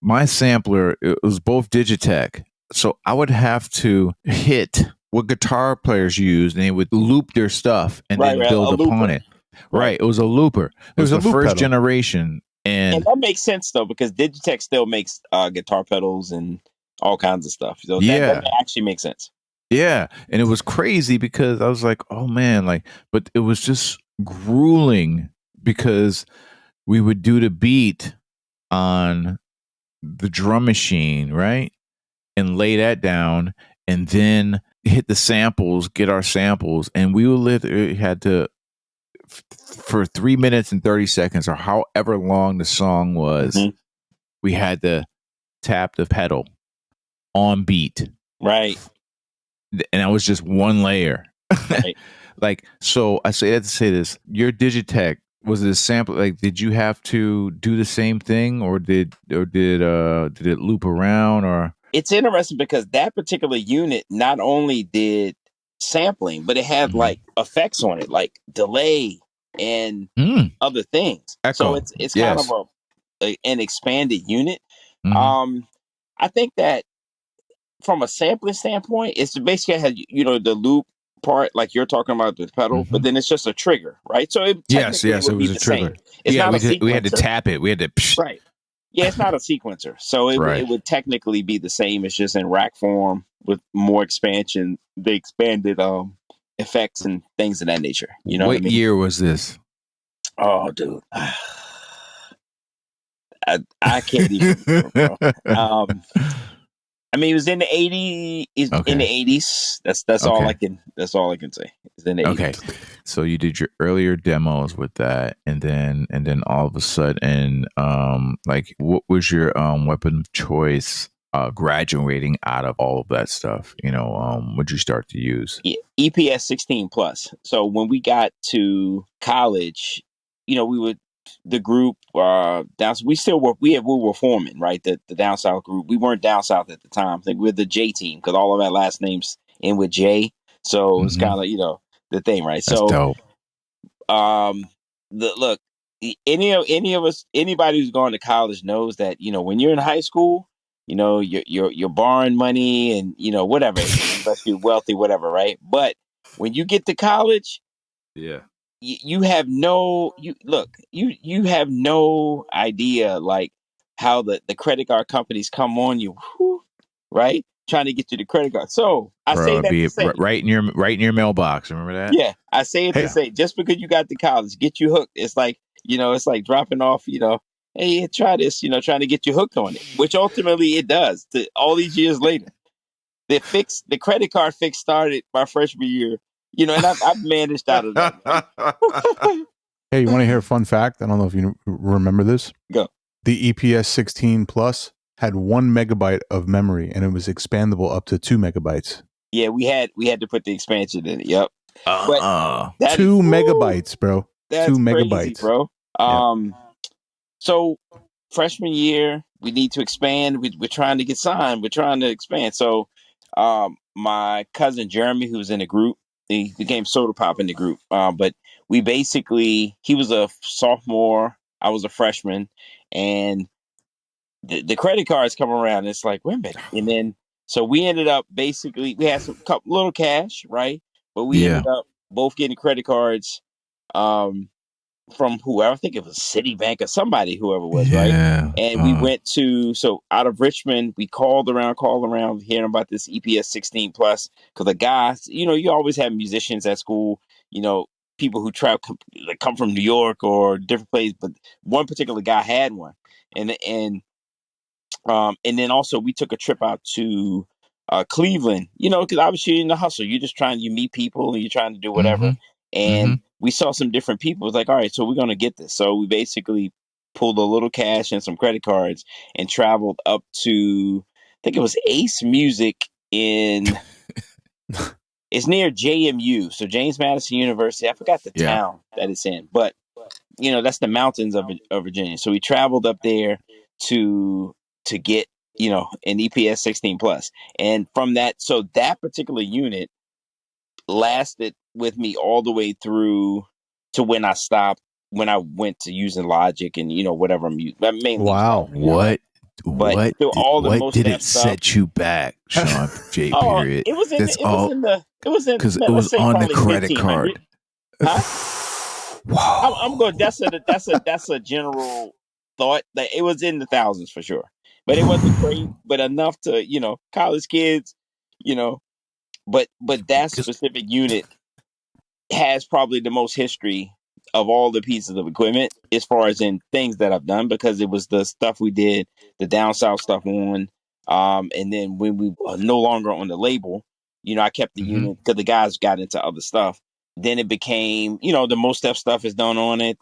my sampler, it was both Digitech. So I would have to hit what guitar players use, and they would loop their stuff and then build upon it. Right. It was a looper. It was the first generation. And that makes sense though, because Digitech still makes guitar pedals and all kinds of stuff. So that actually makes sense. Yeah. And it was crazy because I was like, oh man, but it was just grueling because we would do the beat on the drum machine, right? And lay that down and then hit the samples, get our samples. And we literally had to, for 3 minutes and 30 seconds or however long the song was, we had to tap the pedal on beat. Right. And that was just one layer. Right. So I say that to say this, your Digitech, was it a sample? Did you have to do the same thing, or did it loop around? Or it's interesting because that particular unit not only did sampling, but it had like effects on it, like delay and other things. Echo. So it's kind of an expanded unit. I think that from a sampling standpoint, it's basically had the loop part, like you're talking about the pedal, but then it's just a trigger, right? So it yes, it was a trigger. It's not we had to tap it. We had to right. Yeah, it's not a sequencer, so it would technically be the same. It's just in rack form with more expansion. They expanded effects and things of that nature. You know what I mean? Year was this? Oh, dude, I can't even remember, bro. I mean, it was in the 80s. In the 80s. That's all I can. That's all I can say. It's in the 80s. Okay, so you did your earlier demos with that, and then all of a sudden, what was your weapon of choice? Graduating out of all of that stuff, what'd you start to use? EPS 16 plus. So when we got to college, we would. The group down, we were forming, right, the down south group. We weren't down south at the time. I think we're the J team, because all of our last names end with J, so it's kind of the thing, right? That's dope. Look, any of us, anybody who's going to college knows that when you're in high school, you're borrowing money and whatever, unless you're wealthy, whatever, right? But when you get to college, you have no you have no idea like how the credit card companies come on you, right? trying to get you the credit card. So I say that to say, right in your mailbox. Remember that? yeah, I say it to say, just because you got to college, get you hooked. It's like, it's like dropping off, hey, try this, trying to get you hooked on it, which ultimately it does. All these years later, the credit card fix started my freshman year, and I've managed out of that, man. Hey, you want to hear a fun fact? I don't know if you remember this. Go. The EPS 16 Plus had 1 megabyte of memory, and it was expandable up to 2 megabytes. Yeah, we had to put the expansion in it. Yep. But 2 megabytes, bro. That's 2 crazy, megabytes, bro. So freshman year, we need to expand. We're trying to get signed. We're trying to expand. So, my cousin Jeremy, who was in the group, he became Soda Pop in the group. But he was a sophomore. I was a freshman, and the credit cards come around. And it's like, wait a minute. And then, so we ended up we had some couple little cash, right? But we ended up both getting credit cards. From whoever, I think it was Citibank or somebody, whoever it was, right? And we went out of Richmond, we called around, hearing about this EPS 16 Plus, because the guys, you always have musicians at school, people who come from New York or different places, but one particular guy had one. And then also we took a trip out to Cleveland, because obviously you're in the hustle. You meet people and you're trying to do whatever. And we saw some different people. It's like, all right, so we're going to get this. So we basically pulled a little cash and some credit cards and traveled up to, I think it was Ace Music it's near JMU. So James Madison University. I forgot the town that it's in, but that's the mountains of Virginia. So we traveled up there to get, an EPS 16 Plus. And from that, so that particular unit lasted with me all the way through to when I went to using Logic and, whatever I'm using. Mainly wow. What did it stuff, set you back, Shawn J. Period? It was because it was on the credit card. Huh? Wow. I'm going. That's a general thought. That it was in the thousands for sure, but it wasn't great. But enough to college kids, But that specific unit has probably the most history of all the pieces of equipment as far as in things that I've done, because it was the stuff we did, the down south stuff on. And then when we were no longer on the label, I kept the unit because the guys got into other stuff. Then it became, the most stuff is done on it.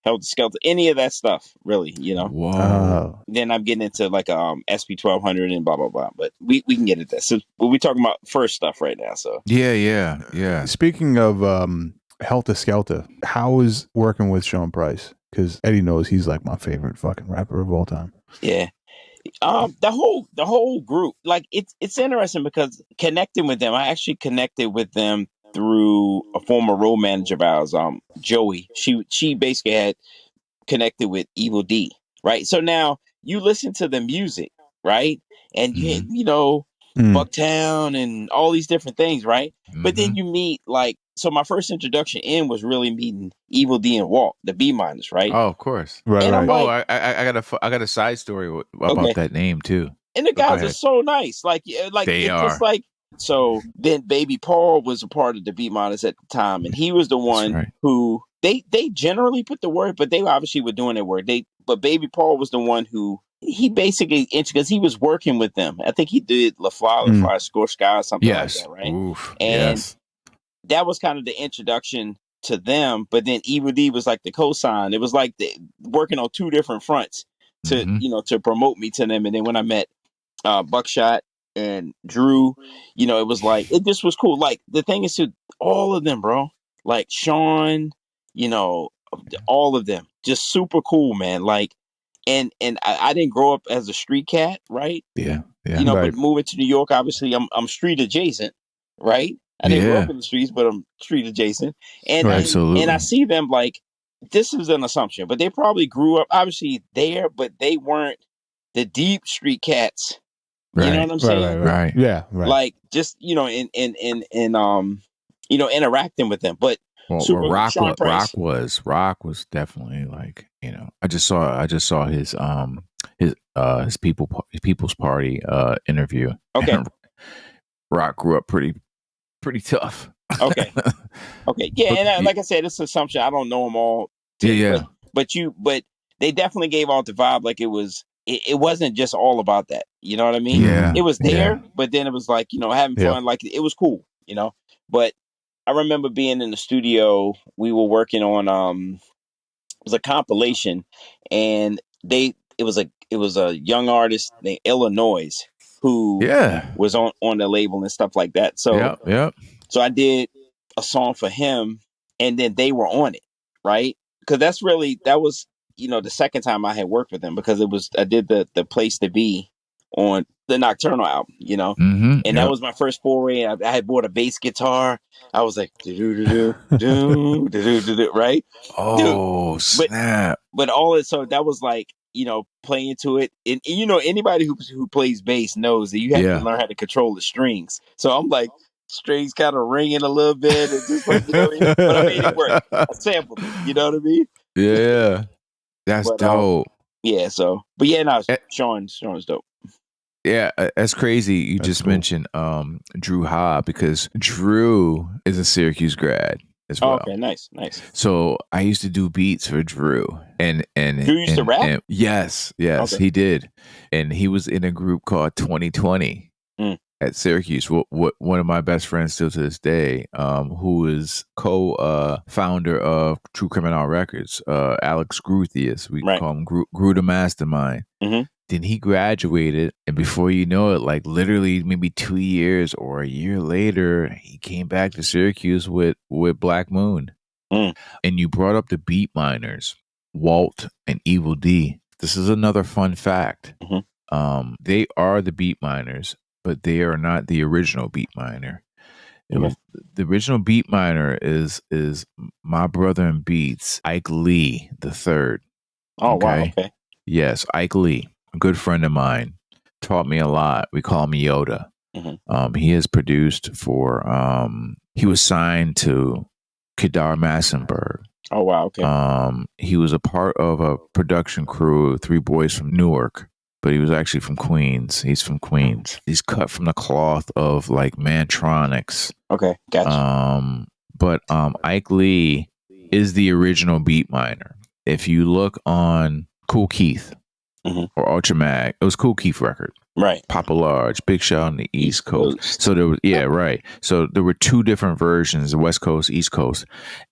Helter Skelter, any of that stuff, really, Whoa. Then I'm getting into like SP 1200 and blah blah blah. But we can get into that. So we're talking about first stuff right now. So yeah. Speaking of Helter Skelter, how is working with Shawn Price? Because Eddie knows he's like my favorite fucking rapper of all time. Yeah. The whole group, like it's interesting because connecting with them, I actually connected with them through a former road manager of ours, Joey. She basically had connected with Evil D, right? So now you listen to the music, right? And Bucktown and all these different things, right? But then you meet so my first introduction in was really meeting Evil D and Walt, the B miners, right? Oh, of course. Right. And I'm right. I got a side story about that name too. And the guys are so nice. Like they it's are. just like, so then Baby Paul was a part of the B miners at the time, and he was the one who they generally put the word, but they obviously were doing their work. But Baby Paul was the one who he basically, because he was working with them. I think he did La Fly Score Sky or something like that, right? Oof. And that was kind of the introduction to them. But then Evil D was like the cosign. It was like working on two different fronts to to promote me to them. And then when I met Buckshot and Drew, it was like, it just was cool. Like the thing is, to all of them, bro, like Shawn, all of them, just super cool, man. Like, and I didn't grow up as a street cat, right? Yeah. But moving to New York, obviously I'm street adjacent, right? I didn't grow up in the streets, but I'm street adjacent. And absolutely. And I see them like, this is an assumption, but they probably grew up obviously there, but they weren't the deep street cats. You know what I'm saying? Right. Yeah. Right. Like just, interacting with them. But Well, Shawn Price. Rock was definitely like, I just saw his people's party interview. Okay. And Rock grew up pretty tough. Okay. Yeah, and yeah, like I said, it's assumption. I don't know them all, yeah, but they definitely gave off the vibe like it wasn't just all about that. You know what I mean? yeah, It was yeah, there, but then it was like, having yeah, fun. Like it was cool, But I remember being in the studio. We were working on it was a compilation, and it was a young artist named Illinois who yeah, was on the label and stuff like that. So yeah. so I did a song for him, and then they were on it, right? Because that was the second time I had worked with them, because I did the Place to Be on the Nocturnal album, Mm-hmm. and that was my first foray. I had bought a bass guitar. I was like, right, dude. Oh But snap! all it so that was like playing to it, and anybody who plays bass knows that you have to Yeah. learn how to control the strings. So I'm like, strings kind of ringing a little bit, and just like but I made it work. I sampled it. You know what I mean? Yeah, that's But dope. yeah. So, but yeah, no, Eh, Sean's dope. Yeah, that's crazy. You That's just cool. mentioned Drew Ha, because Drew is a Syracuse grad as Oh, well. okay, nice. So I used to do beats for Drew, and Drew used to rap? and yes, Okay. he did, and he was in a group called 2020 at Syracuse. One of my best friends still to this day, who is co-founder of True Criminal Records, Alex Gruthius. We Right. call him Gru the Mastermind. Mm-hmm. Then he graduated, and before you know it, like literally maybe 2 years or a year later, he came back to Syracuse with Black Moon. Mm. And you brought up the Beat Miners, Walt and Evil D. This is another fun fact. Mm-hmm. They are the Beat Miners, but they are not the original Beat Miner. It was the original Beat Miner is my brother in beats, Ike Lee the third. Oh wow, okay. Yes, Ike Lee, a good friend of mine, taught me a lot. We call him Yoda. Mm-hmm. He has produced for. He was signed to Kedar Massenberg. Oh wow, okay. He was a part of a production crew of 3 boys from Newark, but he was actually from Queens. He's from Queens. He's cut from the cloth of like Mantronics. Okay, gotcha. But Ike Lee is the original Beat Miner. If you look on Cool Keith or Ultra Mag, it was Cool Keith record. Right. Papa Large, Big Shot on the East Coast. So there was, right. So there were 2 different versions, the West Coast, East Coast.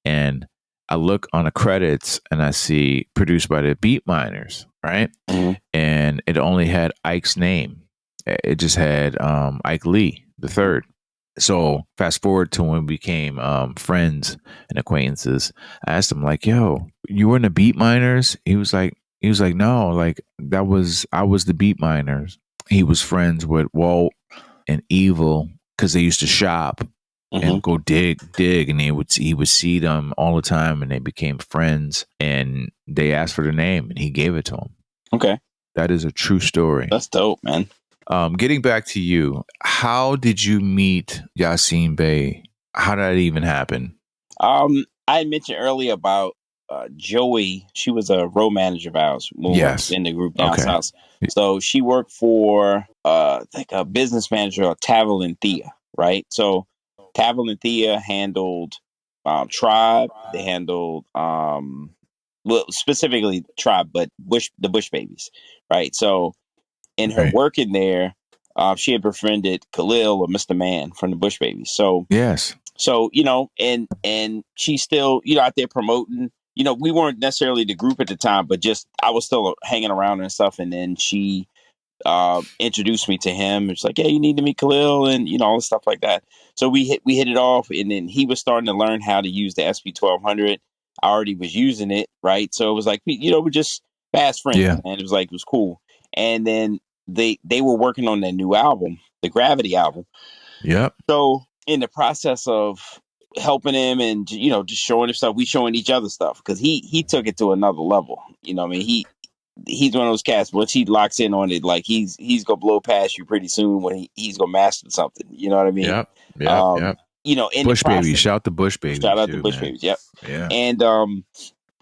And I look on the credits and I see produced by the Beat Miners, right? Mm-hmm. And it only had Ike's name. It just had Ike Lee the third. So fast forward to when we became friends and acquaintances. I asked him like, "Yo, you were in the Beat Miners?" He was like, "No, like I was the Beat Miners." He was friends with Walt and Evil because they used to shop and go dig, and he would see them all the time, and they became friends. And they asked for the name, and he gave it to them. Okay, that is a true story. That's dope, man. Getting back to you, how did you meet Yasin Bey? How did that even happen? I mentioned earlier about Joey. She was a road manager of ours when we were in the group down south. So she worked for like a business manager of Tavel and Thea, right? So Tavel and Thea handled Tribe. They handled well, specifically Tribe, but the Bush Babies, right? So in her working there, she had befriended Khalil or Mr. Man from the Bush Babies. So yes. So, and she's still, out there promoting, we weren't necessarily the group at the time, but just, I was still hanging around and stuff. And then she, introduced me to him. It's like, yeah, you need to meet Khalil and, all the stuff like that. So we hit it off, and then he was starting to learn how to use the SP1200. I already was using it. Right. So it was like, we're just fast friends, and it was like, it was cool. And then they were working on their new album, the Gravity album. Yep. So in the process of helping him and just showing him stuff, we showing each other stuff, because he took it to another level. I mean, he's one of those cats. Once he locks in on it, like he's gonna blow past you pretty soon when he's gonna master something. You know what I mean? Yep. in Bush the process. Babies. Shout out to Bush Babies. Shout out to too, Bush man. Babies. Yep. Yeah. And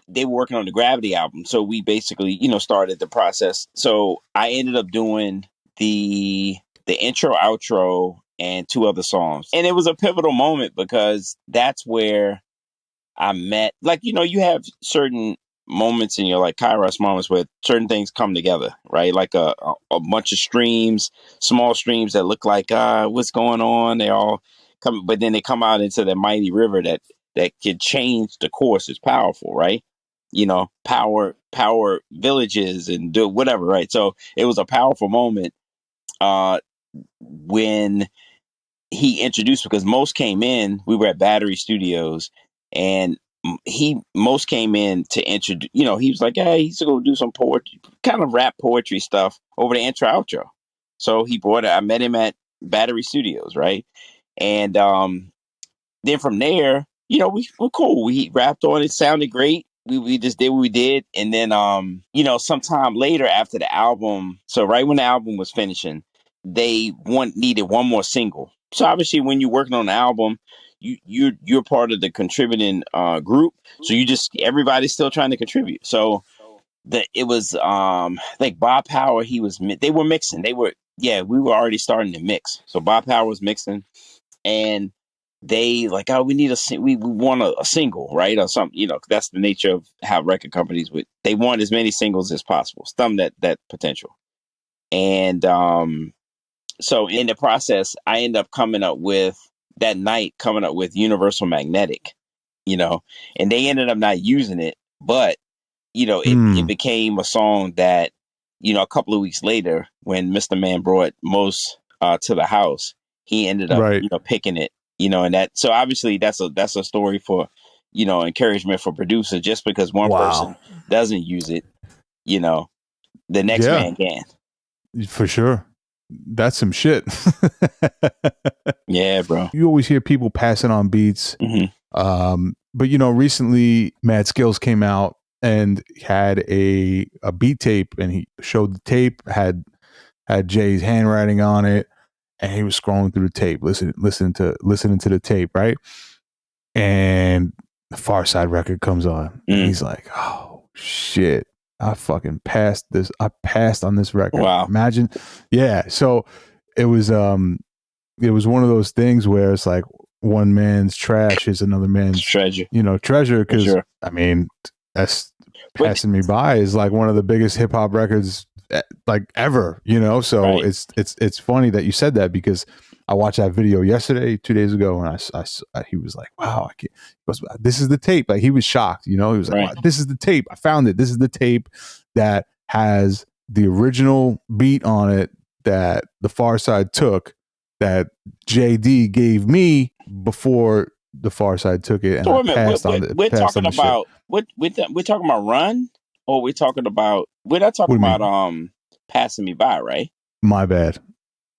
they were working on the Gravity album, so we basically started the process. So I ended up doing the intro, outro, and 2 other songs, and it was a pivotal moment because that's where I met, like, you have certain moments in your, like, Kairos moments where certain things come together, right? Like a bunch of streams, small streams that look like, what's going on? They all come, but then they come out into the mighty river that could change the course. It's powerful, right? Power villages and do whatever, right? So it was a powerful moment when he introduced, because Most came in. We were at Battery Studios, and Most came in to introduce. He was like, "Hey, he's gonna do some poetry, kind of rap poetry stuff over the intro outro." So he brought it. I met him at Battery Studios, right? And then from there, we were cool. We rapped on it, sounded great. We just did what we did, and then sometime later after the album, so right when the album was finishing, they needed one more single. So obviously, when you're working on an album, you're part of the contributing group. So everybody's still trying to contribute. So it was like Bob Power. They were mixing. We were already starting to mix. So Bob Power was mixing, and they like, oh, we need we want a single, right, or something. That's the nature of how record companies they want as many singles as possible, thumb that potential. And so in the process, I end up coming up with Universal Magnetic, and they ended up not using it, but it became a song that, a couple of weeks later, when Mr. Man brought Most to the house, he ended up, picking it, and so obviously that's a story for, encouragement for producers. Just because one person doesn't use it, the next man can. For sure. That's some shit. Yeah, bro. You always hear people passing on beats. Mm-hmm. But Recently Mad Skillz came out and had a beat tape, and he showed the tape, had Jay's handwriting on it, and he was scrolling through the tape, listening to the tape, right? And the Far Side record comes on, and he's like, "Oh shit, I fucking passed this. I passed on this record." Wow. Imagine, yeah. So it was one of those things where it's like one man's trash is another man's treasure. Treasure. Because I mean, that's Passing Me By is like one of the biggest hip hop records like ever. So right. it's funny that you said that, because I watched that video yesterday, 2 days ago, and he was like, "Wow, this is the tape." Like, he was shocked. He was like, right. "Wow, this is the tape. I found it. This is the tape that has the original beat on it that the Far Side took, that JD gave me before the Far Side took it, and so, I passed on the. We're talking about we're talking about Run, or we're not talking about Passing Me By, right? My bad.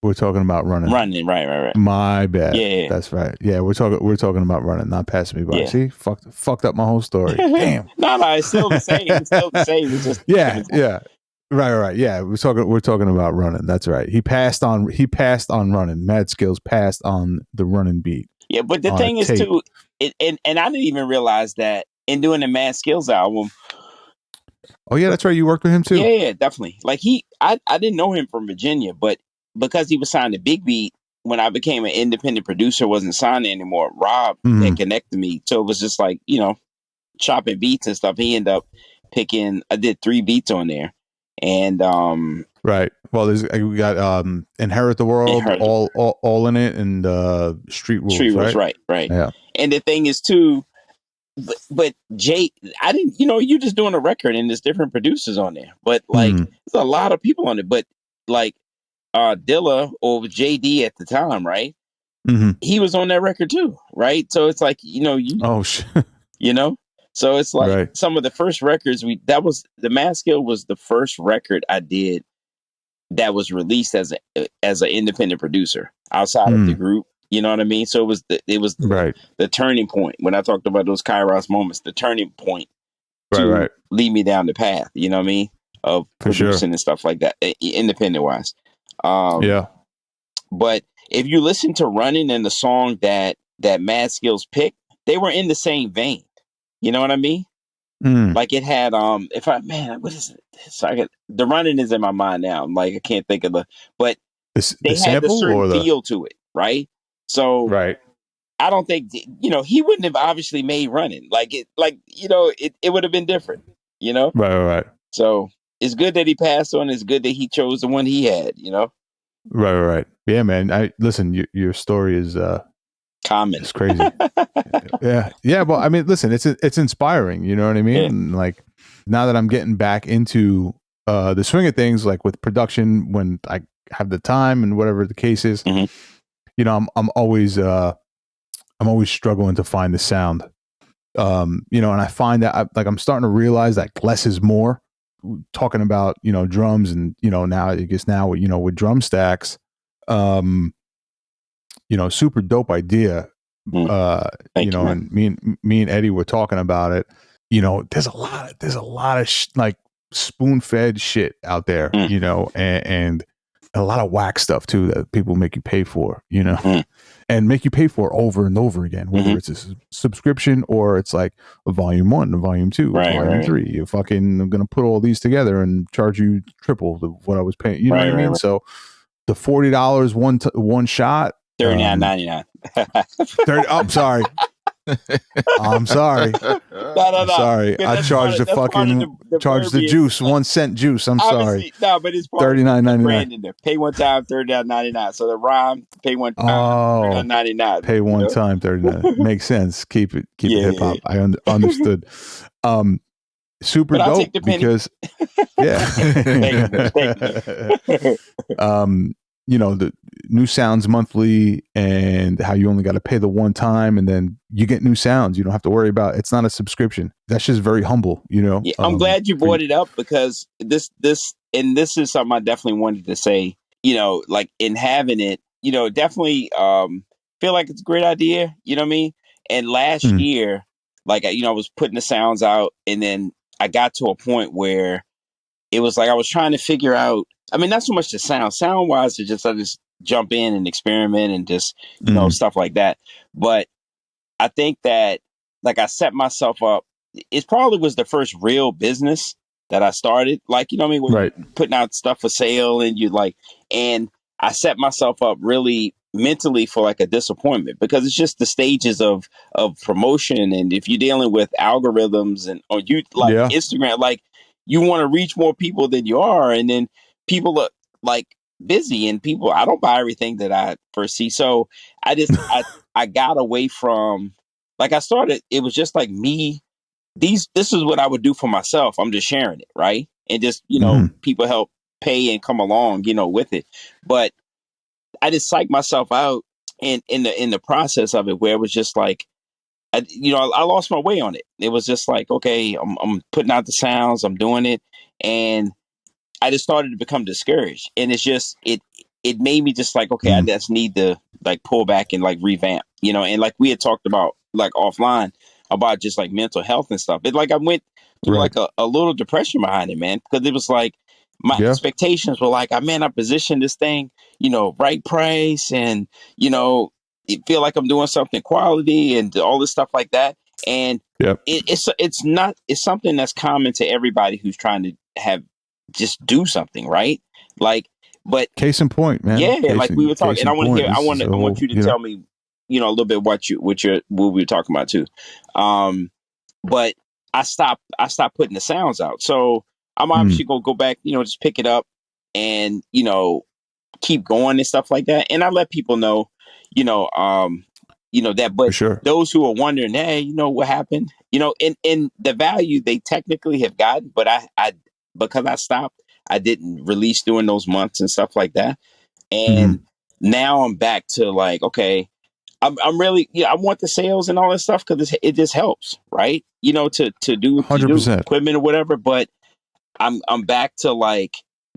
We're talking about running. Right. My bad. Yeah. That's right. Yeah, we're talking about running, not Passing Me By. Yeah. See, fucked up my whole story. Damn. No, it's still the same. It's still the same. It's just yeah. Right. Yeah, we're talking about running. That's right. He passed on running. Mad Skillz passed on the running beat. Yeah, but the thing is too, and I didn't even realize that in doing the Mad Skillz album. Oh yeah, that's right. You worked with him too. Yeah, definitely. Like I didn't know him from Virginia, but because he was signed to Big Beat, when I became an independent producer, wasn't signed anymore. Rob had connected me, so it was just like, chopping beats and stuff. He ended up picking. I did 3 beats on there, and right. Well, we got Inherit the World, all in it, and Street Rules. Right. Yeah. And the thing is too. But Jay, I didn't, you're just doing a record and there's different producers on there, but like there's a lot of people on it. But like Dilla, or JD at the time, right? He was on that record too, right? So it's like, oh shit, so it's like some of the first records the Mad Skillz was the first record I did that was released as an independent producer outside of the group. You know what I mean? So it was the turning point. When I talked about those Kairos moments, the turning point to lead me down the path, you know what I mean, of producing and stuff like that, independent wise. Yeah. But if you listen to Running and the song that that Mad Skills picked, they were in the same vein. You know what I mean? Like it had if I man, what is it? So the running is in my mind now. I'm like I can't think of but they had the certain feel to it, right? So right. I don't think he wouldn't have obviously made running it would have been different, Right. So it's good that he passed on. It's good that he chose the one he had, Right. Yeah, man. I listen. Your story is common. It's crazy. yeah. Well, I mean, listen. It's inspiring. You know what I mean? Yeah. Like now that I'm getting back into the swing of things, like with production, when I have the time and whatever the case is, I'm always struggling to find the sound. And I find that I'm starting to realize that less is more. Talking about drums and now I guess now with drum stacks, super dope idea. And me and Eddie were talking about it. There's a lot of like spoon fed shit out there, and a lot of whack stuff too that people make you pay for, and make you pay for over and over again, whether it's a subscription or it's like a volume 1, a volume 2, volume 3. I'm gonna put all these together and charge you triple what I was paying. You know what I mean? Right. So the $40 one shot, $39.99. I'm sorry. I'm sorry. No. Sorry, I charged charged the juice 1 cent juice. I'm obviously, sorry. No, but it's part $39.99. Pay one time, $39.99. So the rhyme, pay one time, $39.99. Pay one time, $39. Makes sense. Keep it hip hop. I understood. Super but dope because the new sounds monthly and how you only got to pay the one time and then you get new sounds. You don't have to worry about it's not a subscription. That's just very humble, Yeah, I'm glad you brought it up because this is something I definitely wanted to say, like in having it, definitely feel like it's a great idea. You know what I mean? And last year, like, I was putting the sounds out and then I got to a point where it was like I was trying to figure out, I mean, not so much the sound wise, I just jump in and experiment and just, stuff like that. But I think that like I set myself up, it probably was the first real business that I started. Like, you know what I mean? Right. Putting out stuff for sale and I set myself up really mentally for like a disappointment because it's just the stages of promotion. And if you're dealing with algorithms or you like Instagram, like you want to reach more people than you are. And then people are like busy and I don't buy everything that I first see. So I got away from like I started, it was just like me. This is what I would do for myself. I'm just sharing it, right? And just, people help pay and come along, with it. But I just psyched myself out in the process of it where it was just like, I lost my way on it. It was just like, okay, I'm putting out the sounds, I'm doing it. And I just started to become discouraged. And it's just, it made me just like, okay, I just need to like pull back and like revamp, and like we had talked about like offline about just like mental health and stuff. It like I went through like a little depression behind it, man, because it was like my expectations were like, I positioned this thing, right price and, it feel like I'm doing something quality and all this stuff like that. And it's something that's common to everybody who's trying to just do something, right? Like, but case in point, man. Yeah, like we were talking, and I want you to tell me, a little bit what we were talking about too. But I stopped putting the sounds out. So I'm obviously gonna go back, just pick it up and, keep going and stuff like that. And I let people know, that, but those who are wondering, hey, what happened, in the value they technically have gotten, but I because I stopped, I didn't release during those months and stuff like that. And now I'm back to like, okay, I'm really, I want the sales and all that stuff because it just helps, right? To do 100% equipment or whatever. But I'm back to like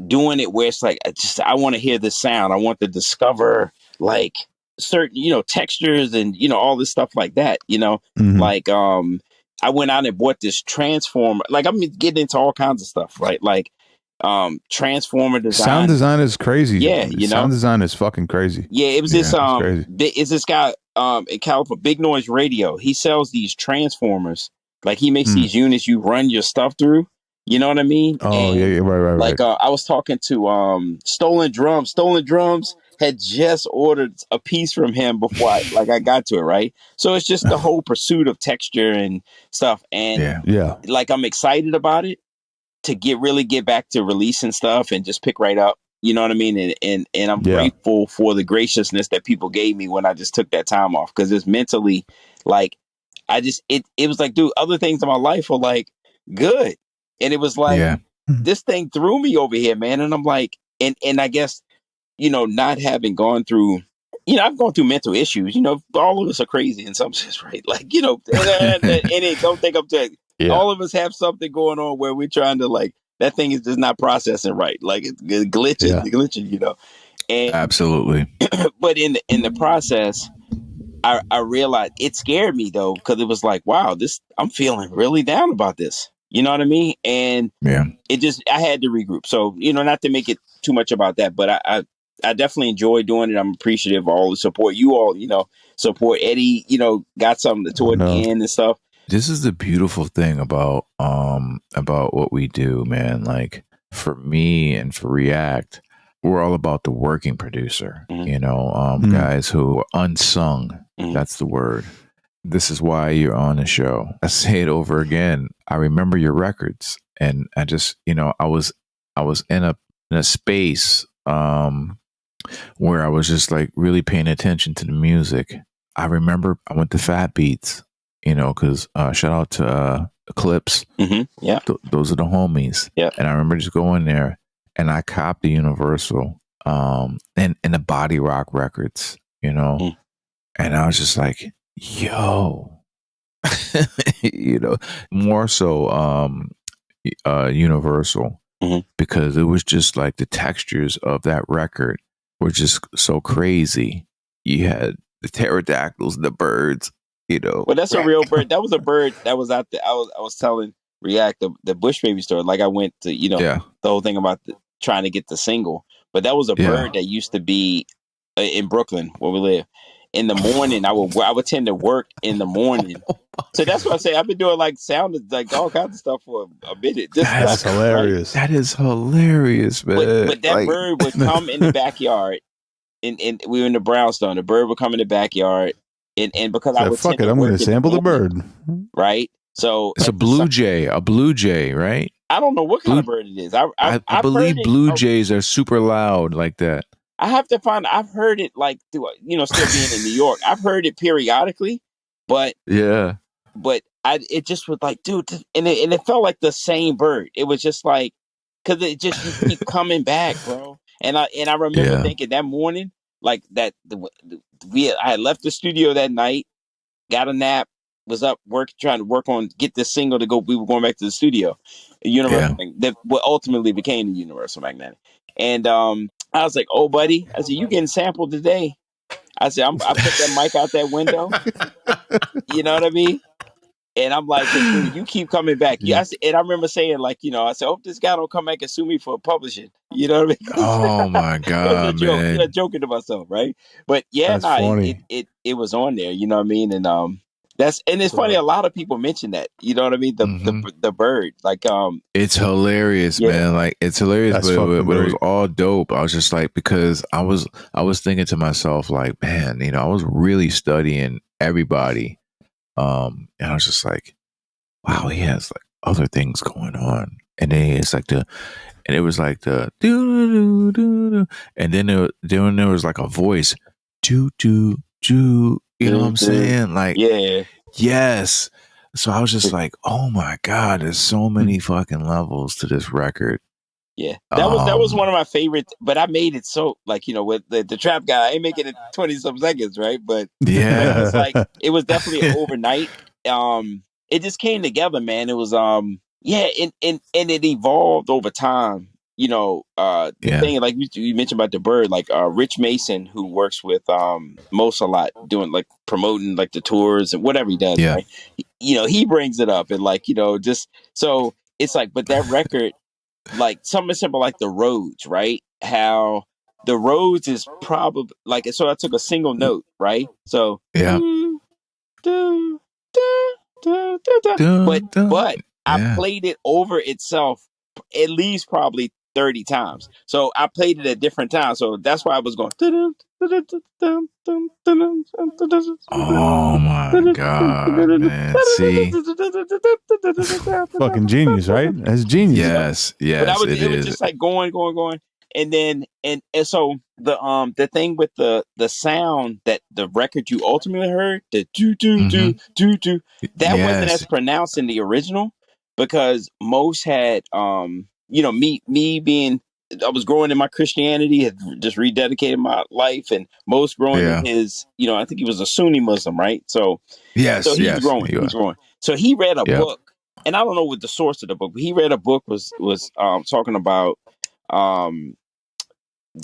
doing it where it's like I want to hear the sound. I want to discover like certain textures and all this stuff like that. Like I went out and bought this transformer. Like I'm getting into all kinds of stuff, right? Like Transformer Sound design. design is crazy. Yeah, Sound design is fucking crazy. Yeah, it was Yeah, this it's crazy. is this guy in California, Big Noise Radio. He sells these transformers. Like he makes these units you run your stuff through. You know what I mean? Oh And yeah, right. I was talking to Stolen Drums. Stolen Drums had just ordered a piece from him before I got to it, right? So it's just the whole pursuit of texture and stuff. And Yeah. like I'm excited about it to really get back to releasing stuff and just pick right up. You know what I mean? And I'm grateful for the graciousness that people gave me when I just took that time off, because it's mentally like it was like, dude, other things in my life were like good. And it was like this thing threw me over here, man. And I'm like, and I guess, not having gone through, I've gone through mental issues. All of us are crazy in some sense, right? Like, don't think I'm saying all of us have something going on where we're trying to, like, that thing is just not processing right. Like it's glitching. And absolutely. but in the process, I realized it scared me though, because it was like, wow, I'm feeling really down about this. You know what I mean? And I had to regroup. So, not to make it too much about that, but I definitely enjoy doing it. I'm appreciative of all the support. You all, support Eddie, got something toward the end and stuff. This is the beautiful thing about what we do, man. Like for me and for React, we're all about the working producer, guys who are unsung. That's the word. This is why you're on the show. I say it over again. I remember your records, and I just, I was in a space where I was just like really paying attention to the music. I remember I went to Fat Beats, because shout out to Eclipse. Yeah, those are the homies. Yeah, and I remember just going there, and I copped the Universal, and the Body Rock records, and I was just like, yo, more so Universal, because it was just like the textures of that record were just so crazy. You had the pterodactyls, the birds, Well, that's a real bird. That was a bird that was out there. I was telling React the Bush Baby story. Like I went to, the whole thing about trying to get the single, but that was a bird that used to be in Brooklyn where we live. In the morning, I would tend to work in the morning. So that's what I say. I've been doing like sound, like all kinds of stuff for a minute. That's hilarious. Right? That is hilarious, man. But that bird would come in the backyard, and we were in the brownstone. The bird would come in the backyard, and because I would fuck it, I'm going to sample the bird, right? So it's a blue jay, right? I don't know what kind of bird it is. I believe blue jays are super loud like that. I have to find. I've heard it like still being in New York. I've heard it periodically, but it just was like, dude, and it felt like the same bird. It was just like, because it just you keep coming back, bro. And I remember thinking that morning, like that I had left the studio that night, got a nap, was up trying to work on get this single to go. We were going back to the studio, Universal that what ultimately became the Universal Magnetic. And I was like, oh, buddy, I said, you getting sampled today? I said, I put that mic out that window. You know what I mean? And I'm like, dude, you keep coming back. Yeah. And I remember saying, like, I said, hope this guy don't come back and sue me for publishing. You know what I mean? Oh my God, man. Joking to myself, right? But funny. It was on there. You know what I mean? And it's funny. A lot of people mention that. You know what I mean? The bird, like it's hilarious, man. Like it's hilarious, but it was all dope. I was just like, because I was thinking to myself, like, man, I was really studying everybody. And I was just like, wow, he has like other things going on. And then it was like the do do do, and then there was like a voice, do do do. You know what I'm saying? Like, yes. So I was just like, oh my God, there's so many fucking levels to this record. Yeah, that was one of my favorites, but I made it so, like, with the trap guy, I ain't making it 20-some seconds, right? But it was like, it was definitely overnight. It just came together, man. It was and it evolved over time. The thing, like you mentioned about the bird, like Rich Mason, who works with Most a lot, doing like promoting like the tours and whatever he does, right? He brings it up and like, just so it's like, but that record, like something simple like the Rhodes, right? How the Rhodes is probably like, so I took a single note, right? So Yeah. dun, dun, dun, dun, dun. Dun, dun. But I Yeah. played it over itself at least probably 30 times. So I played it at different times. So that's why I was going. Oh my God, man. See? Fucking genius, right? That's genius. Yes, But yes, it it was is. just like going. And then and so the thing with the sound that the record you ultimately heard, the do, that wasn't as Yes. pronounced in the original, because most had me being, I was growing in my Christianity, had just rededicated my life, and most growing in Yeah. his, I think he was a Sunni Muslim, right? So Yes, he's yes. growing. You He's are. growing. So he read a Yep. book, and I don't know what the source of the book, but he read a book was talking about um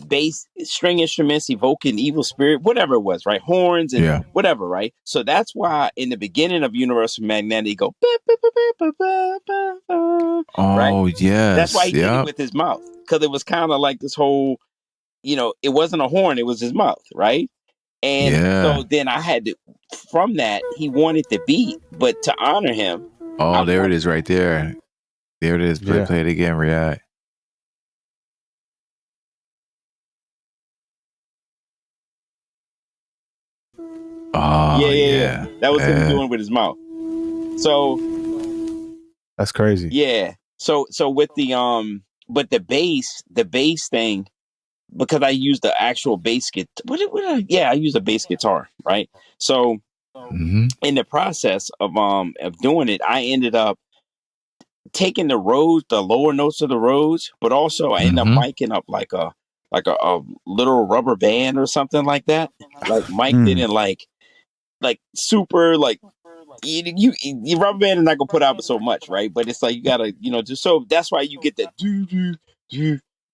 bass string instruments evoking evil spirit, whatever it was, right? Horns and Yeah. whatever, right? So that's why in the beginning of Universal Magnetic, he go "Ba, ba, ba, ba, ba, ba, ba," right? Oh, That's why yes. he did it Yep. with his mouth, because it was kind of like this whole, it wasn't a horn, it was his mouth, right? And Yeah. so then I had to, from that, he wanted the beat, but to honor him, I Oh, there it want. is right there. There it is. Yeah. Play it again, Riyadh. Oh, Yeah. yeah. That was him doing with his mouth. So That's crazy. yeah. So with the but the bass thing, because I used the actual bass guitar. I used a bass guitar, right? So Mm-hmm. in the process of doing it, I ended up taking the Rhodes, the lower notes of the Rhodes, but also I ended up Mm-hmm. miking up like a little rubber band or something like that. Like mic'd it in like super like you rubber band is not gonna put out so much, right? But it's like you gotta, just so that's why you get that do.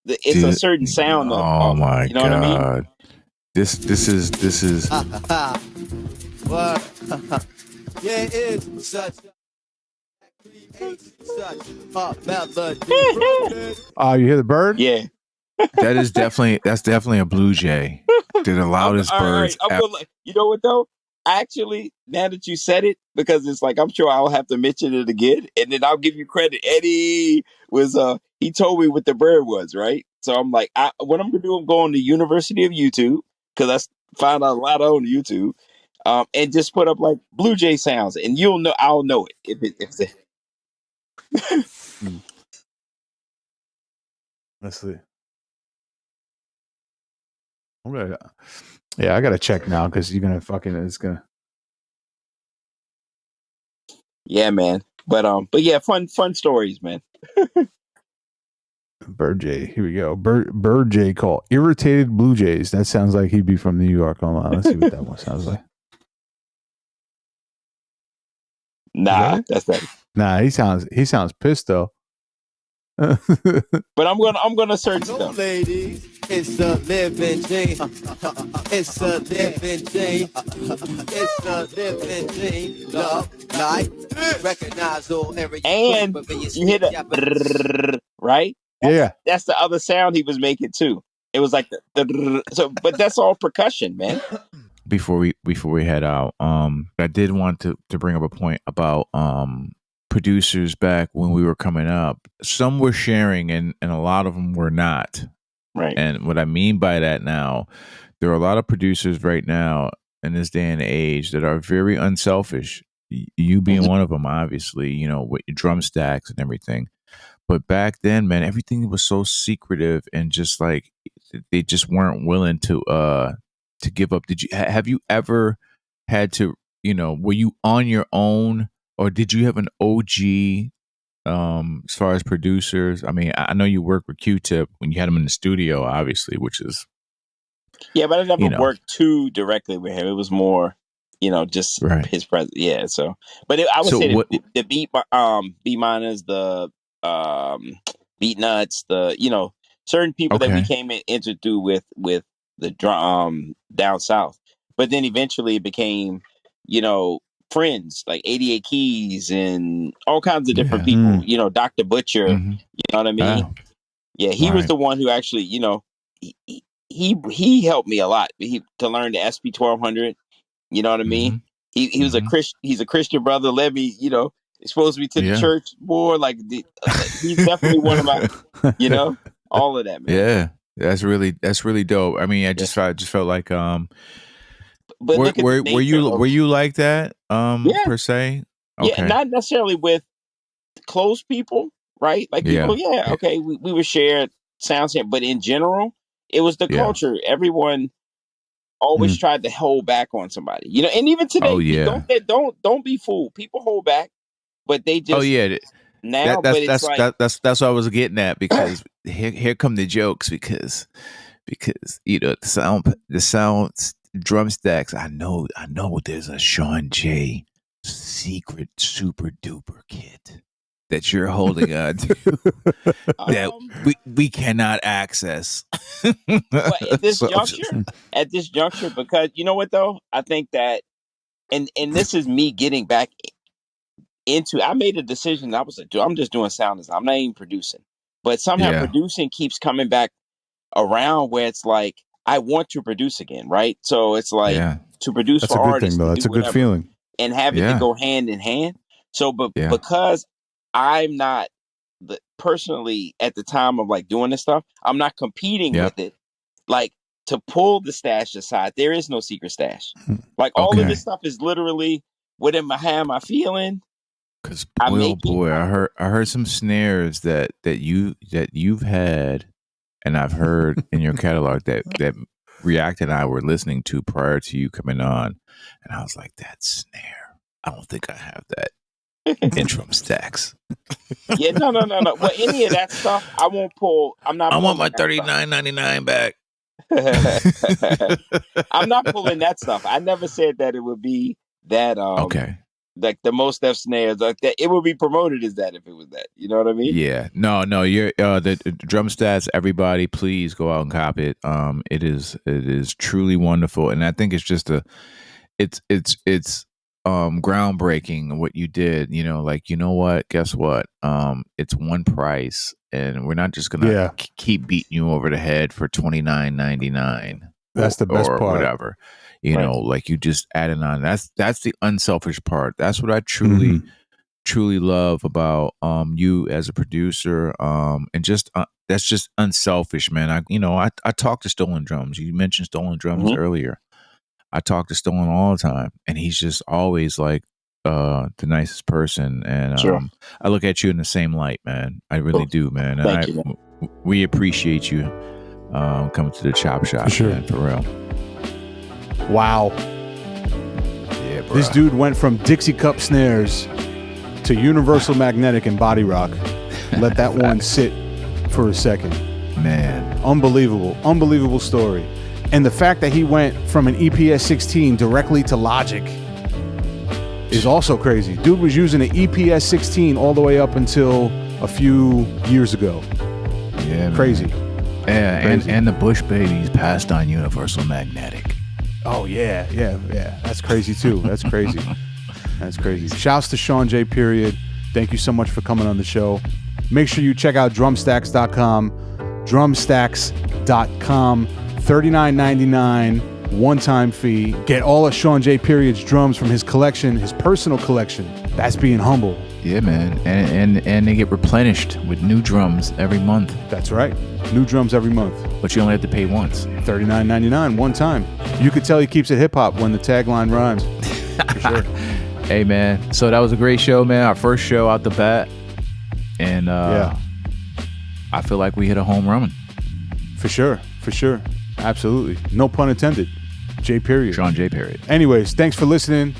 It's a Dude. certain sound Oh of it. my You know what I mean? God. This is What? Yeah, it is such such a melody. You hear the bird? Yeah. that's definitely a blue jay. They're the loudest All right. birds I'm ever. gonna. You know what though? Actually, now that you said it, because it's like I'm sure I'll have to mention it again, and then I'll give you credit. Eddie was he told me what the bird was, right? So I'm like, what I'm gonna do? I'm going to University of YouTube, because I found out a lot on YouTube, and just put up like Blue Jay sounds, and you'll know. I'll know it if it's. Hmm. Let's see. Yeah, I gotta check now because you're gonna fucking. It's gonna. Yeah, man. But yeah, fun stories, man. Bird Jay. Here we go. Bird Jay call. Irritated Blue Jays. That sounds like he'd be from New York. Hold on. Let's see what that one sounds like. Nah, It? that's not it. Nah, he sounds pissed though. But I'm gonna search No, them. ladies, it's a living dream. It's a living dream. It's a living dream. Love, life, recognize all areas. And you hear the right? Yeah. That's the other sound he was making too. It was like so, but that's all percussion, man. Before we head out, I did want to bring up a point about producers back when we were coming up. Some were sharing and a lot of them were not. Right. And what I mean by that now, there are a lot of producers right now in this day and age that are very unselfish. You being one of them, obviously, with your drum stacks and everything. But back then, man, everything was so secretive and just like they just weren't willing to give up. Did you have you ever had to, were you on your own or did you have an OG as far as producers? I mean, I know you worked with Q-Tip when you had him in the studio, obviously, which is Yeah, but I never you know, worked too directly with him. It was more, just right. his presence. Yeah. So, but I would So say what the B minus, the um beat nuts, the certain people that we okay. came in introduced with the drum down south. But then eventually it became, you know friends like 88 Keys and all kinds of different people. You know, Dr. Butcher. You know what I mean? Yeah, he was the one who actually, you know, he helped me a lot. To learn the SP 1200. You know what I mean? He was a Christian. He's a Christian brother. Led me, you know, exposed me to the church more. Like he's definitely one of my, you know, all of that, man. Yeah, that's really dope. I mean, I just felt like but were you like that per se? Okay. Yeah, not necessarily with close people, right? Like people, okay, we would share sounds here, but in general, it was the culture. Everyone always tried to hold back on somebody, you know. And even today, don't be fooled. People hold back, but they just now. That's what I was getting at, because here come the jokes, because you know the sound drum stacks. I know there's a Shawn J secret super duper kit that you're holding on to that we cannot access. But at this juncture, because you know what though, I think that, and this is me getting back into. I made a decision. I was like, dude, I'm just doing sound design. I'm not even producing, but somehow producing keeps coming back around, where it's like I want to produce again, right? So it's like to produce That's for a good artists, thing, though. That's a good feeling, and have it to go hand in hand. So, because I'm not personally at the time of like doing this stuff, I'm not competing with it. Like, to pull the stash aside, there is no secret stash. Like all of this stuff is literally what am I feeling? Because boy, I heard some snares that you've had, and I've heard in your catalog that React and I were listening to prior to you coming on, and I was like, that snare, I don't think I have that in drum stacks. Yeah, no. Well, any of that stuff, I won't pull. I want my $39.99 back. I'm not pulling that stuff. I never said that it would be that. Okay. Like the most F snares, like that, it would be promoted as that if it was that. You know what I mean? Yeah. No. You're the drum stats. Everybody, please go out and cop it. It is truly wonderful, and I think it's just it's groundbreaking what you did. You know, like, you know what? Guess what? It's one price, and we're not just gonna keep beating you over the head for $29.99. That's the best or part. Whatever. You know, like you just added on. That's the unselfish part. That's what I truly love about you as a producer. And just that's just unselfish, man. I talk to Stolen Drums. You mentioned Stolen Drums earlier. I talk to Stolen all the time, and he's just always like the nicest person. And I look at you in the same light, man. I really do, man. And Thank you, man. We appreciate you coming to the Chop Shop, man, for real. Wow. Yeah, bro. This dude went from Dixie Cup snares to Universal Magnetic and Body Rock. Let that one sit for a second. Man. Unbelievable story. And the fact that he went from an EPS 16 directly to Logic is also crazy. Dude was using an EPS 16 all the way up until a few years ago. Yeah, crazy. Yeah, crazy. And the Bush Babies passed on Universal Magnetic. Oh yeah. That's crazy too. That's crazy. Shouts to Shawn J. Period. Thank you so much for coming on the show. Make sure you check out drumstacks.com. Drumstacks.com. $39.99 one-time fee. Get all of Shawn J. Period's drums from his collection, his personal collection. That's being humble. Yeah, man. And they get replenished with new drums every month. That's right. New drums every month. But you only have to pay once. $39.99 one time. You could tell he keeps it hip-hop when the tagline rhymes. For sure. Hey, man. So that was a great show, man. Our first show out the bat. And I feel like we hit a home run. For sure. Absolutely. No pun intended. J. Period. Shawn J. Period. Anyways, thanks for listening.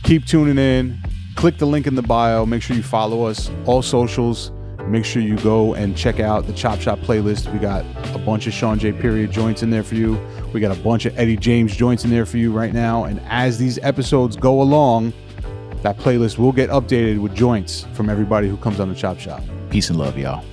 Keep tuning in. Click the link in the bio. Make sure you follow us. All socials. Make sure you go and check out the Chop Shop playlist. We got a bunch of Shawn J. Period joints in there for you. We got a bunch of Eddie James joints in there for you right now. And as these episodes go along, that playlist will get updated with joints from everybody who comes on the Chop Shop. Peace and love, y'all.